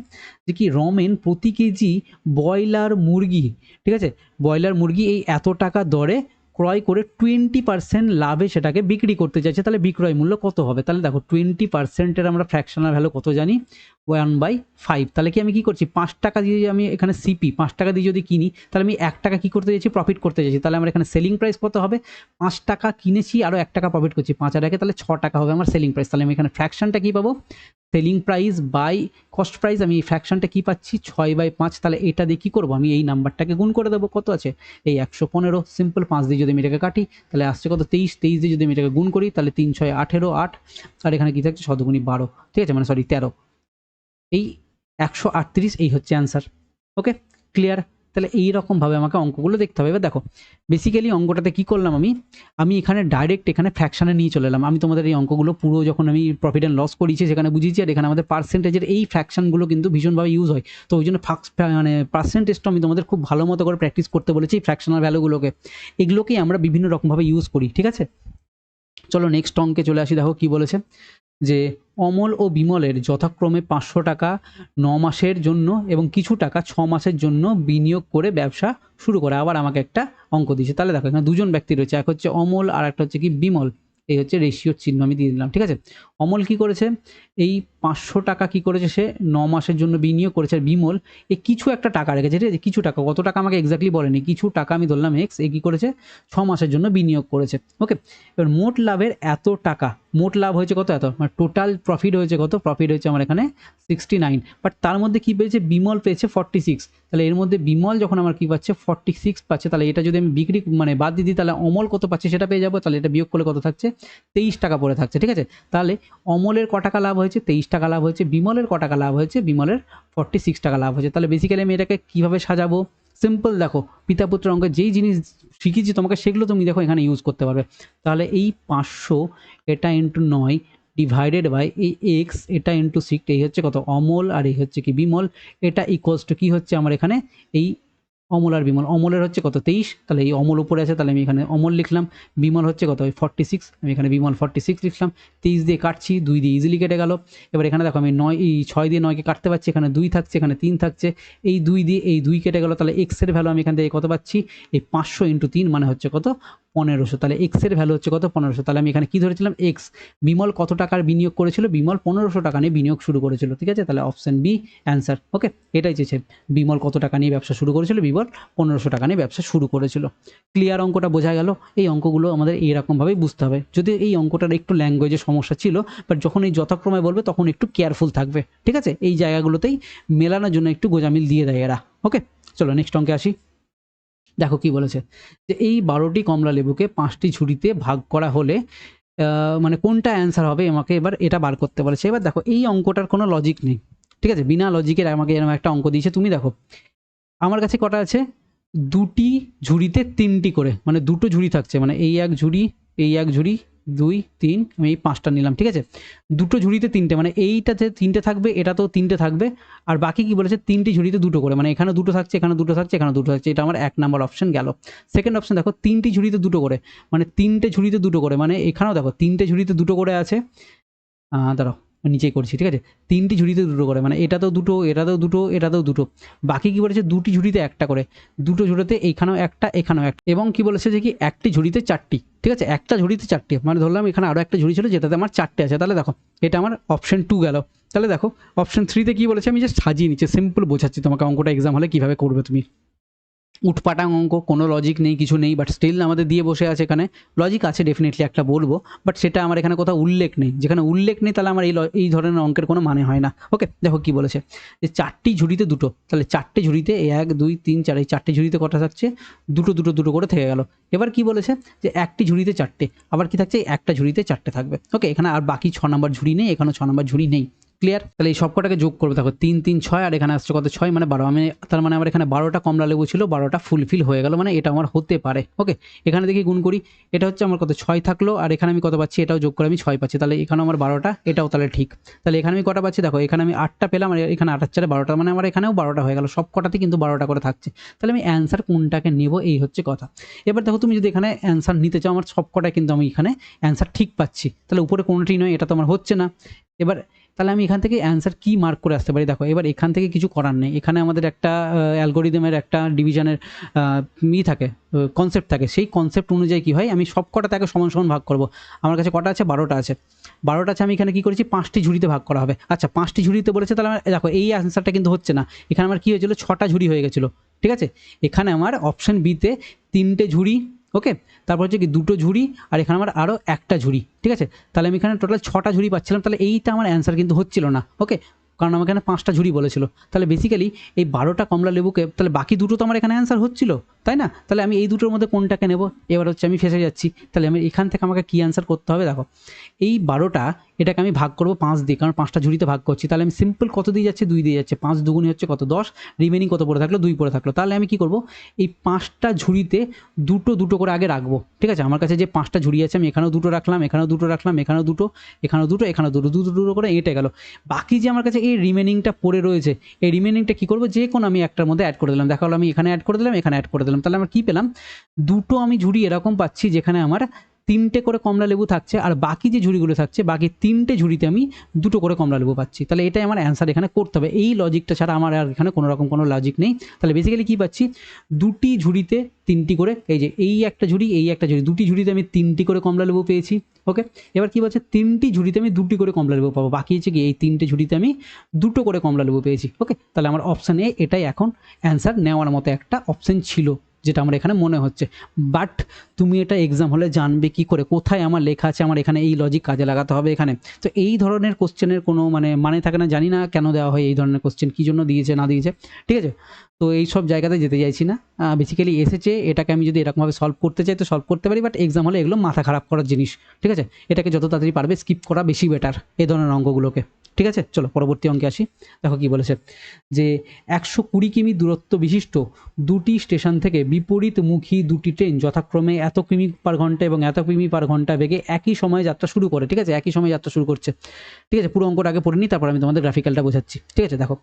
যে কি রমেন প্রতি কেজি ব্রয়লার মুরগি, ঠিক আছে, ব্রয়লার মুরগি এই এত টাকা দরে ক্রয় করে 20% লাভে সেটাকে বিক্রি করতে চাইছে, তাহলে বিক্রয় মূল্য কত হবে? তাহলে দেখো 20%-এর আমরা ফ্র্যাকশনাল ভ্যালু কত জানি? 1/5। তাহলে কি আমি কি করছি? 5 টাকা দিয়ে আমি এখানে সিপি 5 টাকা দিয়ে যদি কিনি তাহলে আমি 1 টাকা কী করতে চাইছি? প্রফিট করতে চাইছি। তাহলে আমার এখানে সেলিং প্রাইস কত হবে? 5 টাকা কিনেছি, আরও 1 টাকা প্রফিট করছি, 5 আর 1 তাহলে 6 টাকা হবে আমার সেলিং প্রাইস। তাহলে আমি এখানে ফ্র্যাকশনটা কী পাবো? Selling price by cost price, আমি এই ফ্র্যাকশনটা কী পাচ্ছি? 6/5। তাহলে এটা দিয়ে কী করবো? আমি এই নাম্বারটাকে গুণ করে দেবো। কত আছে? এই 115। সিম্পল 5 দিয়ে যদি আমি এটাকে কাটি তাহলে আসছে কত? 23। 23 দিয়ে যদি আমি এটাকে গুণ করি তাহলে 3 6 18, 8, আর এখানে কী থাকছে? 7 × 12, ঠিক আছে, মানে সরি 13, এই 138, এই হচ্ছে অ্যান্সার। ওকে, ক্লিয়ার? তাহলে এইরকমভাবে আমাকে অঙ্কগুলো দেখতে হবে। এবার দেখো বেসিক্যালি অঙ্কটাতে কী করলাম, আমি এখানে ডাইরেক্ট এখানে ফ্র্যাকশানে নিয়ে চলে এলাম। আমি তোমাদের এই অঙ্কগুলো পুরো যখন আমি প্রফিট অ্যান্ড লস করিয়েছি সেখানে বুঝিয়েছি, আর এখানে আমাদের পার্সেন্টেজের এই ফ্র্যাকশানগুলো কিন্তু ভীষণভাবে ইউজ হয়। তো ওই জন্য মানে পার্সেন্টেজটা আমি তোমাদের খুব ভালো মতো করে প্র্যাকটিস করতে বলেছি, এই ফ্র্যাকশনাল ভ্যালুগুলোকে। এগুলোকেই আমরা বিভিন্ন রকমভাবে ইউজ করি, ঠিক আছে? চলো নেক্সট অঙ্কে চলে আসি। দেখো কী বলেছে, যে অমল ও বিমলের যথাক্রমে 500 টাকা 9 মাসের জন্য এবং কিছু টাকা 6 মাসের জন্য বিনিয়োগ করে ব্যবসা শুরু করে। আবার আমাকে একটা অঙ্ক দিয়েছে। তাহলে দেখো এখানে দুজন ব্যক্তি রয়েছে, এক হচ্ছে অমল আর একটা হচ্ছে কি বিমল। এই হচ্ছে রেশিওর চিহ্ন আমি দিয়ে দিলাম, ঠিক আছে? অমল কি করেছে, এই 500 টাকা কি করেছে, সে 9 মাসের জন্য বিনিয়োগ করেছে। আর বিমল এই কিছু একটা টাকা রেখেছে, ঠিক আছে? কিছু টাকা, কত টাকা আমাকে এক্স্যাক্টলি বলেনি, কিছু টাকা আমি ধরলাম এক্স, এ কী করেছে 6 মাসের জন্য বিনিয়োগ করেছে। ওকে, এবার মোট লাভের এত টাকা, মোট লাভ হয়েছে কত, এত, মানে টোটাল প্রফিট হয়েছে কত, প্রফিট হয়েছে আমার এখানে 69। বাট তার মধ্যে কী পেয়েছে, বিমল পেয়েছে 46। তাহলে এর মধ্যে বিমল যখন আমার কী পাচ্ছে 46 পাচ্ছে, তাহলে এটা যদি আমি বিক্রি মানে বাদ দিয়ে দিই তাহলে অমল কত পাচ্ছে সেটা পেয়ে যাবো। তাহলে এটা বিয়োগ করলে কত থাকছে, 23 টাকা পড়ে থাকছে, ঠিক আছে? তাহলে অমলের ক টাকা লাভ হয়েছে, 23 টাকা লাভ হয়েছে। বিমলের ক টাকা লাভ হয়েছে, বিমলের 46 টাকা লাভ হয়েছে। তাহলে বেসিক্যালি আমি এটাকে কীভাবে সাজাবো, সিম্পল, দেখো পিতা পুত্র অঙ্কের যেই জিনিস শিখিয়েছি তোমাকে সেগুলো তুমি দেখো এখানে ইউজ করতে পারবে। তাহলে এই 500 এটা ইন্টু 9 ডিভাইডেড বাই এই এক্স, এটা ইন্টু 6, এই হচ্ছে কত অমল আর এই হচ্ছে কি বিমল। এটা ইকুয়ালস টু কী হচ্ছে আমার এখানে, এই অমল আর বিমল, অমলের হচ্ছে কত 23, তাহলে এই অমল উপরে আছে তাহলে আমি এখানে অমল লিখলাম। বিমল হচ্ছে কত ওই 46, আমি এখানে বিমল 46 লিখলাম। 23 দিয়ে কাটছি, 2 দিয়ে ইজিলি কেটে গেল। এবার এখানে দেখো আমি 6 দিয়ে 9কে কাটতে পারছি, এখানে 2 থাকছে, এখানে 3 থাকছে, এই 2 দিয়ে এই 2 কেটে গেল। তাহলে এক্সের ভ্যালু আমি এখান থেকে কত পাচ্ছি, এই 500 ইন্টু 3 মানে হচ্ছে কত 1500। তাহলে এক্সের ভ্যালু হচ্ছে কত 1500। তাহলে আমি এখানে কী ধরেছিলাম, এক্স। বিমল কত টাকার বিনিয়োগ করেছিল, বিমল 1500 টাকা নিয়ে বিনিয়োগ শুরু করেছিল, ঠিক আছে? তাহলে অপশান বি অ্যান্সার। ওকে, এটাই চেয়েছে, বিমল কত টাকা নিয়ে ব্যবসা শুরু করেছিল, বিমল 1500 টাকা নিয়ে ব্যবসা শুরু করেছিল। ক্লিয়ার? অঙ্কটা বোঝা গেল? এই অঙ্কগুলো আমাদের এইরকমভাবেই বুঝতে হবে। যদি এই অঙ্কটার একটু ল্যাঙ্গুয়েজের সমস্যা ছিল, বাট যখন এই যথাক্রমে বলবে তখন একটু কেয়ারফুল থাকবে, ঠিক আছে? এই জায়গাগুলোতেই মেলানোর জন্য একটু গোজামিল দিয়ে দেয় এরা। ওকে, চলো নেক্সট অঙ্কে আসি। দেখো কি বলেছে, যে এই 12টি কমলা লেবুকে 5টি ঝুড়িতে ভাগ করা হলে মানে কোনটা অ্যান্সার হবে, আমাকে এবার এটা বার করতে বলেছে। এবার দেখো এই অঙ্কটার কোনো লজিক নেই, ঠিক আছে? বিনা লজিকের আমাকে এরকম একটা অঙ্ক দিয়েছে। তুমি দেখো আমার কাছে কটা আছে, 2টি ঝুড়িতে 3টি করে, মানে 2টো ঝুড়ি থাকছে, মানে এই এক ঝুড়ি, এই এক ঝুড়ি, 2 3, আমি এই 5টা নিলাম, ঠিক আছে? 2টো ঝুড়িতে 3টে, মানে এইটাতে 3টে থাকবে, এটাতেও 3টে থাকবে, আর বাকি কি বলেছে 3টি ঝুড়িতে 2টো করে, মানে এখানে 2টো থাকছে, এখানে 2টো থাকছে, এখানে 2টো থাকছে। এটা আমার 1 নাম্বার অপশন গেল। সেকেন্ড অপশন দেখো 3টি ঝুড়িতে 2টো করে, মানে 3টে ঝুড়িতে 2টো করে, মানে এখানেও দেখো 3টে ঝুড়িতে 2টো করে আছে। দাঁড়াও নিচেই করছি, ঠিক আছে? 3টি ঝুড়িতে 2টো করে, মানে এটাতেও 2টো, এটাতেও 2টো, এটাতেও 2টো। বাকি কি বলেছে 2টি ঝুড়িতে 1টা করে, 2টো ঝুড়িতে এইখানেও একটা, এখানেও একটা, এবং কি বলেছে যে কি 1টি ঝুড়িতে 4টি, ঠিক আছে? একটা ঝুড়িতে 4টি, মানে ধরলাম এখানে আরও একটা ঝুড়ি ছিল যেটাতে আমার 4টে আছে। তাহলে দেখো এটা আমার অপশন 2 গেল। তাহলে দেখো অপশন 3তে কী বলেছে, আমি জাস্ট সাজিয়ে নিচ্ছি, সিম্পল বোঝাচ্ছি তোমাকে অঙ্কটা এক্সাম হলে কীভাবে করবে তুমি। উটপাটাং অঙ্ক, কোনো লজিক নেই, কিছু নেই, বাট স্টিল আমাদের দিয়ে বসে আছে। এখানে লজিক আছে ডেফিনেটলি একটা বলবো, বাট সেটা আমার এখানে কোথাও উল্লেখ নেই। যেখানে উল্লেখ নেই তাহলে আমার এই ধরনের অঙ্কের কোনো মানে হয় না। ওকে, দেখো কি বলেছে, যে 4টি ঝুড়িতে 2টো, তাহলে 4টে ঝুড়িতে 1 2 3 4, এই 4টে ঝুড়িতে কটা থাকছে, 2টো 2টো 2টো করে থেকে গেল। এবার কি বলেছে, যে 1টি ঝুড়িতে 4টে, আবার কি থাকছে, একটা ঝুড়িতে 4টে থাকবে। ওকে, এখানে আর বাকি 6 নম্বর ঝুড়ি নেই, এখানেও 6 নম্বর ঝুড়ি নেই। ক্লিয়ার? তাহলে এই সবকটাকে যোগ করবে, দেখো 3 3 6, আর এখানে আসছে কত 6, মানে 12। আমি তার মানে আমার এখানে 12টা কমলা লেবু ছিল, 12টা ফুলফিল হয়ে গেল, মানে এটা আমার হতে পারে। ওকে, এখানে দেখি গুণ করি, এটা হচ্ছে আমার কত 6 থাকলো, আর এখানে আমি কত পাচ্ছি, এটাও যোগ করে আমি 6 পাচ্ছি। তাহলে এখানে আমার 12টা, এটাও তাহলে ঠিক। তাহলে এখানে আমি কটা পাচ্ছি, দেখো এখানে আমি 8টা পেলাম, আর এখানে 8 আর 4 12টা, মানে আমার এখানেও 12টা হয়ে গেল। সব কটাতে কিন্তু 12টা করে থাকছে। তাহলে আমি অ্যান্সার কোনটাকে নেব, এই হচ্ছে কথা। এবার দেখো তুমি যদি এখানে অ্যান্সার নিতে চাও, আমার সব কটায় কিন্তু আমি এখানে অ্যান্সার ঠিক পাচ্ছি, তাহলে উপরে কোনোটি নয়, এটা তো আমার হচ্ছে না। এবার তাহলে আমি এখান থেকে অ্যান্সার কি মার্ক করে আসতে পারি, দেখো এবার এখান থেকে কিছু করার নেই। এখানে আমাদের একটা অ্যালগোরিদমের একটা ডিভিশনের থাকে, কনসেপ্ট থাকে। সেই কনসেপ্ট অনুযায়ী কী হয়, আমি সব কটা তাকে সমান সমান ভাগ করব। আমার কাছে কটা আছে, 12টা আছে। 12টা আছে, আমি এখানে কী করেছি, 5টি ঝুড়িতে ভাগ করা হবে। আচ্ছা 5টি ঝুড়িতে বলেছে, তাহলে আমার দেখো এই অ্যান্সারটা কিন্তু হচ্ছে না। এখানে আমার কী হয়েছিল, 6টা ঝুড়ি হয়ে গেছিলো, ঠিক আছে? এখানে আমার অপশান বিতে 3টে ঝুড়ি, ওকে, তারপর হচ্ছে কি 2টো ঝুড়ি, আর এখানে আমার আরও একটা ঝুড়ি, ঠিক আছে? তাহলে আমি এখানে টোটাল 6টা ঝুড়ি পাচ্ছিলাম। তাহলে এইটা আমার অ্যান্সার কিন্তু হচ্ছিল না। ওকে, কারণ আমার এখানে 5টা ঝুড়ি বলেছিল। তাহলে বেসিক্যালি এই 12টা কমলা লেবুকে, তাহলে বাকি 2টো তো আমার এখানে অ্যান্সার হচ্ছিল, তাই না? তাহলে আমি এই দুটোর মধ্যে কোনটাকে নেব? এবার হচ্ছে আমি ফেঁসে যাচ্ছি। তাহলে আমি এখান থেকে আমাকে কী অ্যান্সার করতে হবে? দেখো, এই 12টা এটাকে আমি ভাগ করব 5 দিয়ে, কারণ 5টা ঝুড়িতে ভাগ করছি। তাহলে আমি সিম্পল কত দিয়ে যাচ্ছে? 2 দিয়ে যাচ্ছে। 5 দুগুণে হচ্ছে কত? 10। রিমেনিং কত পড়ে থাকলো? 2 পড়ে থাকলো। তাহলে আমি কী করব? এই 5টা ঝুড়িতে দুটো করে আগে রাখবো। ঠিক আছে? আমার কাছে যে 5টা ঝুড়ি আছে আমি এখানেও 2টো রাখলাম, এখানেও 2টো রাখলাম, এখানেও 2টো, এখানেও 2টো, এখানেও 2টো, 2 করে এঁটে গেল। বাকি যে আমার কাছে এই রিমেনিংটা পড়ে রয়েছে, এই রিমেনিংটা কী করবো? যে কোনো আমি একটার মধ্যে অ্যাড করে দিলাম। দেখা হলো আমি এখানে অ্যাড করে দিলাম, এখানে অ্যাড করে দিলাম। তাহলে আমরা কী পেলাম? দুটো আমি ঝুড়ি এরকম পাচ্ছি যেখানে আমার 3টে করে কমলা লেবু থাকছে, আর বাকি যে ঝুড়িগুলো থাকছে, বাকি 3টে ঝুড়িতে আমি 2টো করে কমলা লেবু পাচ্ছি। তাহলে এটাই আমার অ্যান্সার এখানে করতে হবে। এই লজিকটা ছাড়া আমার আর এখানে কোনো রকম কোনো লজিক নেই। তাহলে বেসিক্যালি কী পাচ্ছি? দুটি ঝুড়িতে 3টি করে, এই যে এই একটা ঝুড়ি, এই একটা ঝুড়ি, দুটি ঝুড়িতে আমি 3টি করে কমলা লেবু পেয়েছি। ওকে, এবার কী বলছে? 3টি ঝুড়িতে আমি 2টি করে কমলা লেবু পাবো। বাকি হচ্ছে কি? এই 3টে ঝুড়িতে আমি 2টো করে কমলা লেবু পেয়েছি। ওকে, তাহলে আমার অপশান এ এটাই এখন অ্যান্সার নেওয়ার মতো একটা অপশান ছিল, যেটা আমার এখানে মনে হচ্ছে। বাট তুমি এটা এক্সাম হলে জানবে কি করে? কোথায় আমার লেখা আছে আমার এখানে এই লজিক কাজে লাগাতে হবে এখানে? তো এই ধরনের কোশ্চেনের কোনো মানে থাকে না, জানি না কেন দেওয়া হয় এই ধরনের কোশ্চেন, কী জন্য দিয়েছে না দিয়েছে। ঠিক আছে, তো এই সব জায়গাতে যেতে চাইছি না। বেসিক্যালি এসেছে, এটাকে আমি যদি এরকমভাবে সলভ করতে চাই তো সলভ করতে পারি, বাট এক্সাম হলে এগুলো মাথা খারাপ করার জিনিস। ঠিক আছে, এটাকে যত তাড়াতাড়ি পারবে স্কিপ করা বেশি বেটার এই ধরনের অঙ্কগুলোকে। ঠিক আছে, চলো পরবর্তী অঙ্কে আসি। দেখো কি বলেছে, যে 120 কিমি দূরত্ব বিশিষ্ট দুটি স্টেশন থেকে বিপরীতমুখী দুটি ট্রেন যথাক্রমে এত কিমি পার ঘন্টা এবং এত কিমি পার ঘন্টা বেগে একই সময়ে যাত্রা শুরু করে। ঠিক আছে, একই সময়ে যাত্রা শুরু করছে। ঠিক আছে, পুরো অঙ্কটা আগে পড়ে নিই, তারপর আমি তোমাদের গ্রাফিক্যালটা বোঝাচ্ছি। ঠিক আছে, দেখো,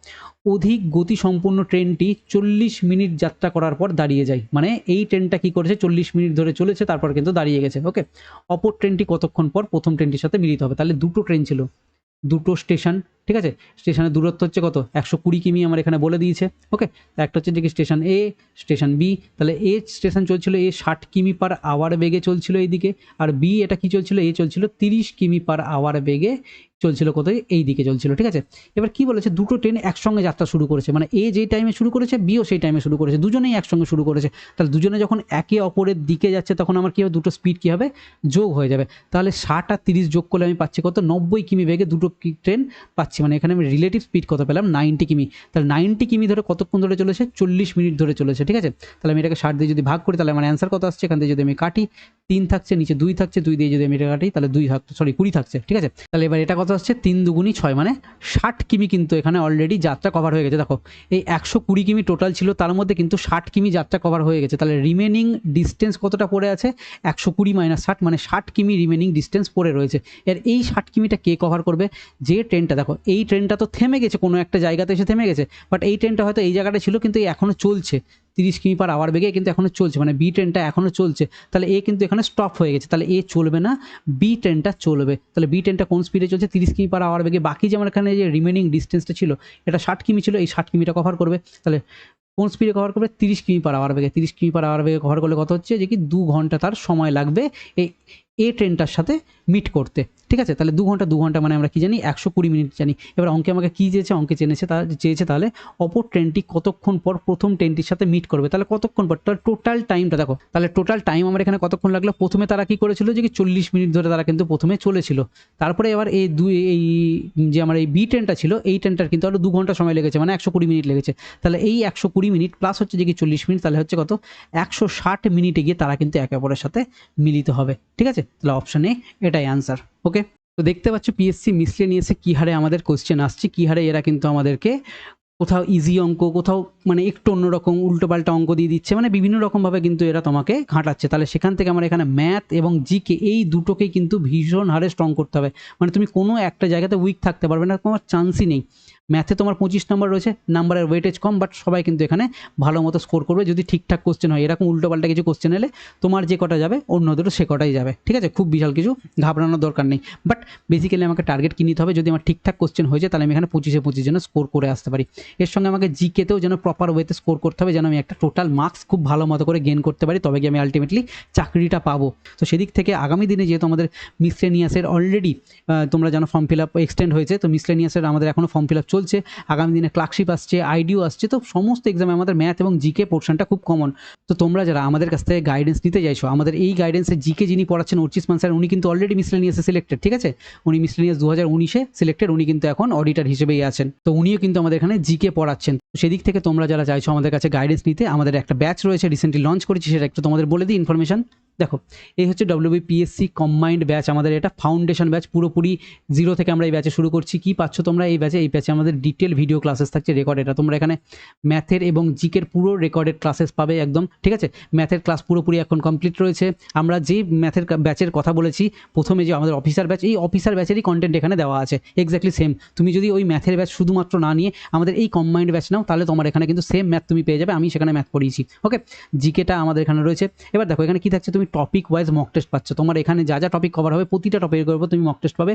অধিক গতিসম্পন্ন ট্রেনটি 40 মিনিট যাত্রা করার পর দাঁড়িয়ে যায়। মানে এই ট্রেনটা কি করেছে? 40 মিনিট ধরে চলেছে, তারপর কিন্তু দাঁড়িয়ে গেছে। ওকে, অপর ট্রেনটি কতক্ষণ পর প্রথম ট্রেনটির সাথে মিলিত হবে? তাহলে দুটো ট্রেন ছিল, দুটো স্টেশন। ঠিক আছে, স্টেশনের দূরত্ব হচ্ছে কত? 120 কিমি আমার এখানে বলে দিয়েছে। ওকে, একটা হচ্ছে যে স্টেশন এ, স্টেশন বি। তাহলে এ স্টেশন চলছিল, এ 60 কিমি পার আওয়ার বেগে চলছিল এইদিকে, আর বি এটা কি চলছিল? এ চলছিল 30 কিমি পার আওয়ার বেগে চলছিল, কোথায়? এই দিকে চলছিল। ঠিক আছে, এবার কি বলেছে? দুটো ট্রেন একসঙ্গে যাত্রা শুরু করেছে, মানে এ যেই টাইমে শুরু করেছে, বিও সেই টাইমে শুরু করেছে, দুজনেই একসঙ্গে শুরু করেছে। তাহলে দুজনে যখন একে অপরের দিকে যাচ্ছে তখন আমার কী হবে? দুটো স্পিড কী হবে? যোগ হয়ে যাবে। তাহলে 60 আর 30 যোগ করলে আমি পাচ্ছি কত? 90 কিমি বেগে দুটো ট্রেন পাচ্ছি। মানে এখানে আমি রিলেটিভ স্পিড কত পেলাম? 90 কিমি। তাহলে 90 কিমি ধরে কতক্ষণ ধরে চলেছে? 40 মিনিট ধরে চলেছে। ঠিক আছে, তাহলে আমি এটাকে 60 দিয়ে যদি ভাগ করি তাহলে আমার অ্যান্সার কত আসছে? এখান থেকে যদি আমি কাটি, 3 থাকছে, নিচে 2 থাকছে, 2 দিয়ে যদি আমি এটা কাটি তাহলে 2 থাকছে, 20 থাকছে। ঠিক আছে, তাহলে এবার এটা কত আসছে? 3 দুগুণি 6, মানে 60 কিমি কিন্তু এখানে অলরেডি যাত্রা কভার হয়ে গেছে। দেখো, এই 120 কিমি টোটাল ছিল, তার মধ্যে কিন্তু 60 কিমি যাত্রা কভার হয়ে গেছে। তাহলে রিমেনিং ডিস্টেন্স কতটা পড়ে আছে? 120 মাইনাস 60, মানে 60 কিমি রিমেনিং ডিস্টেন্স পড়ে রয়েছে। এর এই 60 কিমিটা কে কভার করবে? যে ট্রেনটা, দেখো এই ট্রেনটা তো থেমে গেছে, কোনো একটা জায়গাতে এসে থেমে গেছে, বাট এই ট্রেনটা হয়তো এই জায়গাটা ছিল কিন্তু এখনও চলছে 30 কিমি পার আওয়ার বেগে, কিন্তু এখনও চলছে, মানে বি ট্রেনটা এখনও চলছে। তাহলে এ কিন্তু এখানে স্টপ হয়ে গেছে, তাহলে এ চলবে না, বি ট্রেনটা চলবে। তাহলে বি ট্রেনটা কোন স্পিডে চলছে? 30 কিমি পার আওয়ার বেগে। বাকি যে আমার এখানে যে রিমেনিং ডিস্টেন্সটা ছিল এটা 60 কিমি ছিল, এই 60 কিমিটা কভার করবে। তাহলে কোন স্পিডে কভার করবে? 30 কিমি পার আওয়ার বেগে। 30 কিমি পার আওয়ার বেগে কভার করলে কত হচ্ছে? যে কি 2 ঘন্টা তার সময় লাগবে এই এ ট্রেনটার সাথে মিট করতে। ঠিক আছে, তাহলে 2 ঘন্টা মানে আমরা কি জানি? 120 মিনিট জানি। এবার অঙ্কে আমাকে কী চেয়েছে? অঙ্কে চেয়েছে তাহলে অপর ট্রেনটি কতক্ষণ পর প্রথম ট্রেনটির সাথে মিট করবে। তাহলে কতক্ষণ পর? তাহলে টোটাল টাইমটা দেখো, তাহলে টোটাল টাইম আমার এখানে কতক্ষণ লাগলো? প্রথমে তারা কি করেছিল? যে কি 40 মিনিট ধরে তারা কিন্তু প্রথমে চলেছিল। তারপরে এবার এই যে আমার এই বি ট্রেনটা ছিল, এই ট্রেনটার কিন্তু আরও 2 ঘন্টা সময় লেগেছে, মানে 120 মিনিট লেগেছে। তাহলে এই 120 মিনিট প্লাস হচ্ছে যে কি 40 মিনিট, তাহলে হচ্ছে কত? 160 মিনিটে গিয়ে তারা কিন্তু একে অপরের সাথে মিলিত হবে। ঠিক আছে, তাহলে অপশন এ এটাই অ্যান্সার। ওকে, তো দেখতে পাচ্ছ পিএসসি মিসলেনিয়াসে কী হারে আমাদের কোশ্চেন আসছে, কী হারে এরা কিন্তু আমাদেরকে কোথাও ইজি অঙ্ক, কোথাও মানে একটু অন্যরকম উল্টোপাল্টা অঙ্ক দিয়ে দিচ্ছে, মানে বিভিন্ন রকমভাবে কিন্তু এরা তোমাকে ঘাঁটাচ্ছে। তাহলে সেখান থেকে আমার এখানে ম্যাথ এবং জিকে এই দুটোকেই কিন্তু ভীষণ হারে স্ট্রং করতে হবে। মানে তুমি কোনো একটা জায়গাতে উইক থাকতে পারবে না, তোমার চান্সই নেই। ম্যাথে তোমার 25 নম্বর রয়েছে, নাম্বারের ওয়েটেজ কম, বাট সবাই কিন্তু এখানে ভালো মতো স্কোর করবে যদি ঠিকঠাক কোশ্চেন হয়। এরকম উল্টোপাল্টা কিছু কোশ্চেন এলে তোমার যে কটা যাবে অন্যদেরও সে কটাই যাবে। ঠিক আছে, খুব বিশাল কিছু ঘাবড়ানোর দরকার নেই। বাট বেসিক্যালি আমাকে টার্গেট কি নিতে হবে? যদি আমার ঠিকঠাক কোশ্চেন হয়ে যায় তাহলে আমি এখানে 25-25 যেন স্কোর করে আসতে পারি। এর সঙ্গে আমাকে জিকেতেও যেন প্রপার ওয়েতে স্কোর করতে হবে, যেন আমি একটা টোটাল মার্কস খুব ভালো মতো করে গেন করতে পারি, তবে কি আমি আলটিমেটলি চাকরিটা পাবো। তো সেদিক থেকে আগামী দিনে যেহেতু আমাদের মিসলেনিয়াসের অলরেডি তোমরা জানো ফর্ম ফিল আপ এক্সটেন্ড হয়েছে, তো মিসলেনিয়াসের আমাদের এখনও ফর্ম ফিল আপ চলছে, আগামী দিনে ক্লার্কশিপ আসছে, আইডিও আসছে, তো সমস্ত এক্সামে আমাদের ম্যাথ এবং জিকে পোর্শনটা খুব কমন। তো তোমরা যারা আমাদের কাছ থেকে গাইডেন্স নিতে চাইছো, আমাদের এই গাইডেন্সে জিকে যিনি পড়াচ্ছেন অর্চিষ্মান স্যার, উনি কিন্তু অলরেডি মিসলেনিয়াসে সিলেক্টেড, ঠিক আছে? উনি মিসলেনিয়াস 2019-এ সিলেক্টেড, উনি কিন্তু এখন অডিটর হিসেবেই আছেন। তো উনিও কিন্তু আমাদের এখানে জিকে পড়াচ্ছেন। তো সেদিক থেকে তোমরা যারা চাইছো আমাদের কাছে গাইডেন্স নিতে, আমাদের একটা ব্যাচ রয়েছে, রিসেন্টলি লঞ্চ করেছি, সেটা একটু তোমাদের বলে দিই ইনফরমেশন। দেখো, এই হচ্ছে WBPSC কম্বাইন্ড ব্যাচ, আমাদের এটা ফাউন্ডেশন ব্যাচ, পুরোপুরি জিরো থেকে আমরা এই ব্যাচে শুরু করছি। কি পাচ্ছ তোমরা এই ব্যাচে? এই ব্যাচে আমাদের ডিটেল ভিডিও ক্লাসেস থাকছে, রেকর্ডেড। তোমরা এখানে ম্যাথের এবং জিকের পুরো রেকর্ডেড ক্লাসেস পাবে একদম, ঠিক আছে? ম্যাথের ক্লাস পুরোপুরি এখন কমপ্লিট রয়েছে। আমরা যে ম্যাথের ব্যাচের কথা বলেছি প্রথমে, যে আমাদের অফিসার ব্যাচ, এই অফিসার ব্যাচেরই কন্টেন্ট এখানে দেওয়া আছে, এক্স্যাক্টলি সেম। তুমি যদি ওই ম্যাথের ব্যাচ শুধুমাত্র না নিয়ে আমাদের এই কম্বাইন্ড ব্যাচ নাও, তাহলে তোমার এখানে কিন্তু সেম ম্যাথ তুমি পেয়ে যাবে, আমি সেখানে ম্যাথ পড়িয়েছি। ওকে, জিকেটা আমাদের এখানে রয়েছে। এবার দেখো এখানে কি থাকছে, তুমি টপিক ওয়াইজ মক টেস্ট পাচ্ছ। তোমার এখানে যা যা টপিক কভার হবে প্রতিটা টপিকের উপর তুমি মক টেস্ট পাবে।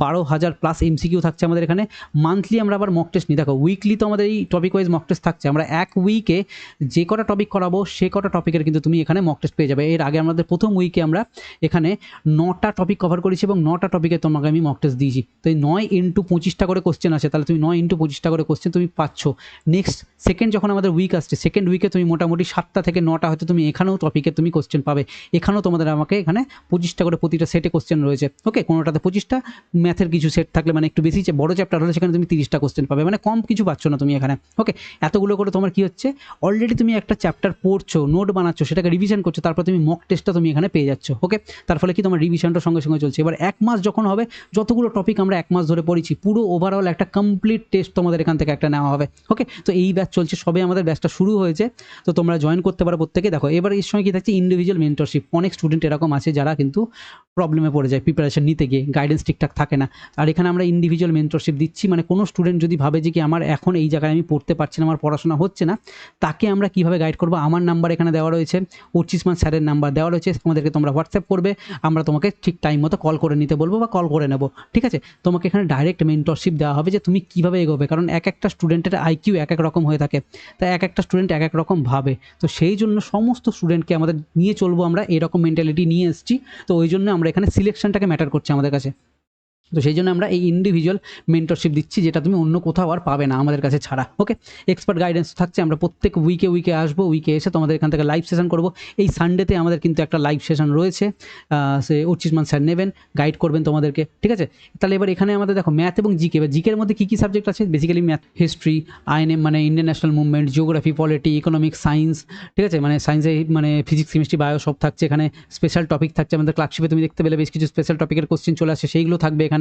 12,000 প্লাস MCQ থাকছে আমাদের এখানে। মান্থলি আমরা আবার মক টেস্ট নিই। দেখো, উইকলি তো আমাদের এই টপিক ওয়াইজ মক টেস্ট থাকছে। আমরা এক উইকে যে কটা টপিক করাবো সে কটা টপিকের কিন্তু তুমি এখানে মক টেস্ট পেয়ে যাবে। এর আগে আমাদের প্রথম উইকে আমরা এখানে 9টা টপিক কভার করেছি এবং 9টা টপিকে তোমাকে আমি মক টেস্ট দিয়েছি। তো এই 9 × 25টা করে কোশ্চেন আছে, তাহলে তুমি 9 × 25টা করে কোশ্চেন তুমি পাচ্ছ। নেক্সট সেকেন্ড যখন আমাদের উইক আসছে, সেকেন্ড উইকে তুমি মোটামুটি 7টা থেকে 9টা হয়তো তুমি এখানেও টপিকে তুমি কোশ্চেন পাবে। এখানেও তোমাদের আমাকে এখানে 25টা করে প্রতিটা সেটে কোশ্চেন রয়েছে। ওকে, কোনোটাতে 25টা, ম্যাথের কিছু সেট থাকলে মানে একটু বেশি বড় চ্যাপ্টার হলে সেখানে তুমি 30টা কোশ্চেন পাবে, মানে কম কিছু পাচ্ছ না তুমি এখানে। ওকে, এতগুলো করে তোমার কি হচ্ছে, অলরেডি তুমি একটা চ্যাপ্টার পড়ছো, নোট বানাচ্ছো, সেটাকে রিভিশন করছো, তারপর তুমি মক টেস্টটা তুমি এখানে পেয়ে যাচ্ছ। ওকে, তার ফলে কি তোমার রিভিশনটা সঙ্গে সঙ্গে চলছে। এবার 1 মাস যখন হবে, যতগুলো টপিক আমরা 1 মাস ধরে পড়েছি, পুরো ওভারঅল একটা কমপ্লিট টেস্ট তোমাদের এখান থেকে একটা নেওয়া হবে। ওকে, তো এই ব্যাচ চলছে, সবে আমাদের ব্যাচটা শুরু হয়েছে, তো তোমরা জয়েন করতে পারো প্রত্যেকে। দেখো, এবার এর সময় কি থাকছে, ইন্ডিভিজুয়াল মেন্টরশিপ। অনেক স্টুডেন্ট এরকম আছে যারা কিন্তু প্রবলেমে পড়ে যায়, প্রিপারেশন নিতে গিয়ে গাইডেন্স ঠিকঠাক থাকে না। আর এখানে আমরা ইন্ডিভিজুয়াল মেন্টরশিপ দিচ্ছি, মানে কোনো স্টুডেন্ট যদি ভাবে যে কি আমার এখন এই জায়গায় আমি পড়তে পারছি না, আমার পড়াশোনা হচ্ছে না, তাকে আমরা কীভাবে গাইড করবো। আমার নাম্বার এখানে দেওয়া রয়েছে, অর্চিষ্মান স্যারের নাম্বার দেওয়া রয়েছে, তোমাদেরকে তোমরা হোয়াটসঅ্যাপ করবে, আমরা তোমাকে ঠিক টাইম মতো কল করে নিতে বলবো বা কল করে নেবো, ঠিক আছে? তোমাকে এখানে ডাইরেক্ট মেন্টরশিপ দেওয়া হবে যে তুমি কীভাবে এগোবে, কারণ এক একটা স্টুডেন্টের IQ এক এক রকম হয়ে থাকে, তাই এক একটা স্টুডেন্ট এক এক রকম ভাবে। তো সেই জন্য সমস্ত স্টুডেন্টকে আমাদের নিয়ে চলবো, আমরা এরকম মেন্টালিটি নিয়ে এসেছি। তো ওই জন্য আমরা এখানে সিলেকশনটাকে ম্যাটার করছে আমাদের কাছে। তো সেই জন্য আমরা এই ইন্ডিভিজুয়াল মেন্টরশিপ দিচ্ছি, যেটা তুমি অন্য কোথাও আর পাবে না আমাদের কাছে ছাড়া। ওকে, এক্সপার্ট গাইডেন্স থাকছে, আমরা প্রত্যেক উইকে আসবো, উইকে এসে তোমাদের এখান থেকে লাইভ সেশন করবো। এই সানডেতে আমাদের কিন্তু একটা লাইভ সেশন রয়েছে, সে অর্চিষ্মান স্যার নেবেন, গাইড করবেন তোমাদেরকে, ঠিক আছে? তাহলে এবার এখানে আমাদের দেখো ম্যাথ এবং জিকে। এবার জিকের মধ্যে কী কী সাবজেক্ট আছে, বেসিক্যালি ম্যাথ, হিস্ট্রি, INM মানে Indian national movement, geography, polity, economics, science, ঠিক আছে? মানে সায়েন্সে মানে ফিজিক্স, কেমিস্ট্রি, বায়ো সব থাকছে এখানে। স্পেশাল টপিক থাকছে আমাদের ক্লার্কশিপে, তুমি দেখতে পেলে বেশ কিছু স্পেশাল টপিকের কোশ্চেন চলে আসে, সেইগুলো থাকবে এখানে।